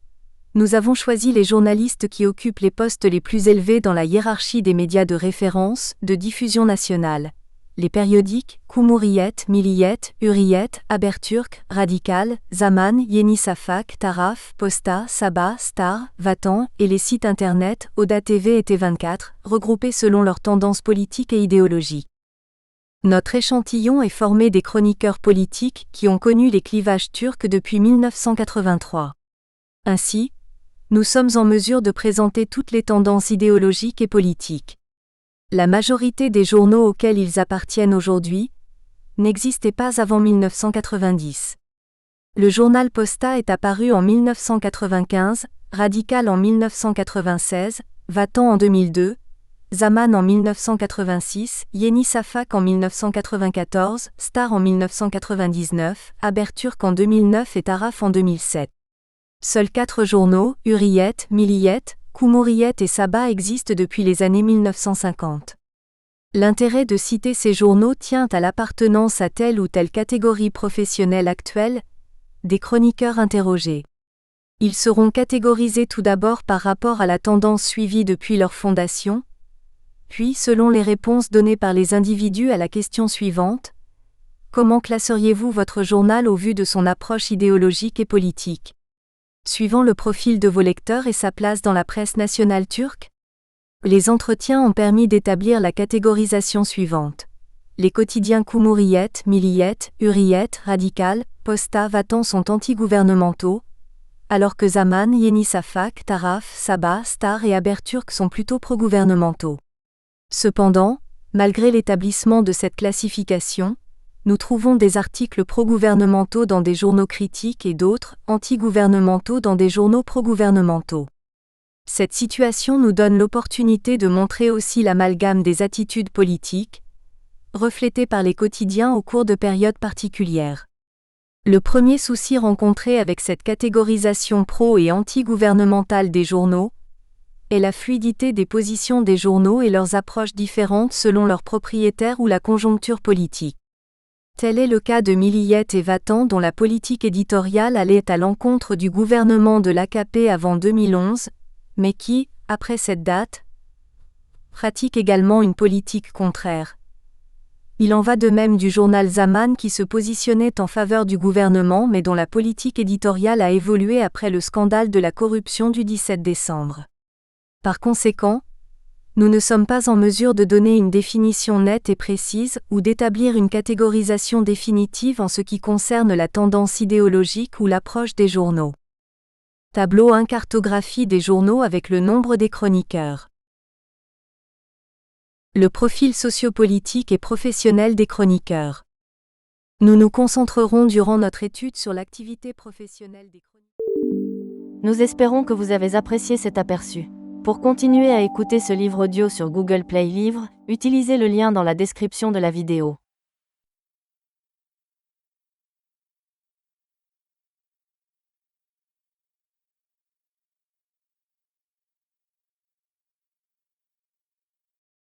nous avons choisi les journalistes qui occupent les postes les plus élevés dans la hiérarchie des médias de référence, de diffusion nationale. Les périodiques, Cumhuriyet, Milliyet, Hürriyet, Haberturk, Radical, Zaman, Yeni Şafak, Taraf, Posta, Sabah, Star, Vatan, et les sites internet, Oda TV et T24, regroupés selon leurs tendances politiques et idéologiques. Notre échantillon est formé des chroniqueurs politiques qui ont connu les clivages turcs depuis 1983. Ainsi, nous sommes en mesure de présenter toutes les tendances idéologiques et politiques. La majorité des journaux auxquels ils appartiennent aujourd'hui n'existaient pas avant 1990. Le journal Posta est apparu en 1995, Radical en 1996, Vatan en 2002, Zaman en 1986, Yeni Şafak en 1994, Star en 1999, Haberturk en 2009 et Taraf en 2007. Seuls 4 journaux, Hurriyet, Milliyet, Cumhuriyet et Sabah existent depuis les années 1950. L'intérêt de citer ces journaux tient à l'appartenance à telle ou telle catégorie professionnelle actuelle, des chroniqueurs interrogés. Ils seront catégorisés tout d'abord par rapport à la tendance suivie depuis leur fondation, puis selon les réponses données par les individus à la question suivante: comment classeriez-vous votre journal au vu de son approche idéologique et politique? Suivant le profil de vos lecteurs et sa place dans la presse nationale turque? Les entretiens ont permis d'établir la catégorisation suivante. Les quotidiens Cumhuriyet, Milliyet, Hurriyet, Radikal, Posta, Vatan sont anti-gouvernementaux, alors que Zaman, Yeni Şafak, Taraf, Sabah, Star et Haberturk sont plutôt pro-gouvernementaux. Cependant, malgré l'établissement de cette classification, nous trouvons des articles pro-gouvernementaux dans des journaux critiques et d'autres, anti-gouvernementaux dans des journaux pro-gouvernementaux. Cette situation nous donne l'opportunité de montrer aussi l'amalgame des attitudes politiques, reflétées par les quotidiens au cours de périodes particulières. Le premier souci rencontré avec cette catégorisation pro- et anti-gouvernementale des journaux est la fluidité des positions des journaux et leurs approches différentes selon leurs propriétaires ou la conjoncture politique. Tel est le cas de Milliyet et Vatan dont la politique éditoriale allait à l'encontre du gouvernement de l'AKP avant 2011, mais qui, après cette date, pratique également une politique contraire. Il en va de même du journal Zaman qui se positionnait en faveur du gouvernement mais dont la politique éditoriale a évolué après le scandale de la corruption du 17 décembre. Par conséquent, nous ne sommes pas en mesure de donner une définition nette et précise ou d'établir une catégorisation définitive en ce qui concerne la tendance idéologique ou l'approche des journaux. Tableau 1: cartographie des journaux avec le nombre des chroniqueurs. Le profil sociopolitique et professionnel des chroniqueurs. Nous nous concentrerons durant notre étude sur l'activité professionnelle des chroniqueurs. Nous espérons que vous avez apprécié cet aperçu. Pour continuer à écouter ce livre audio sur Google Play Livres, utilisez le lien dans la description de la vidéo.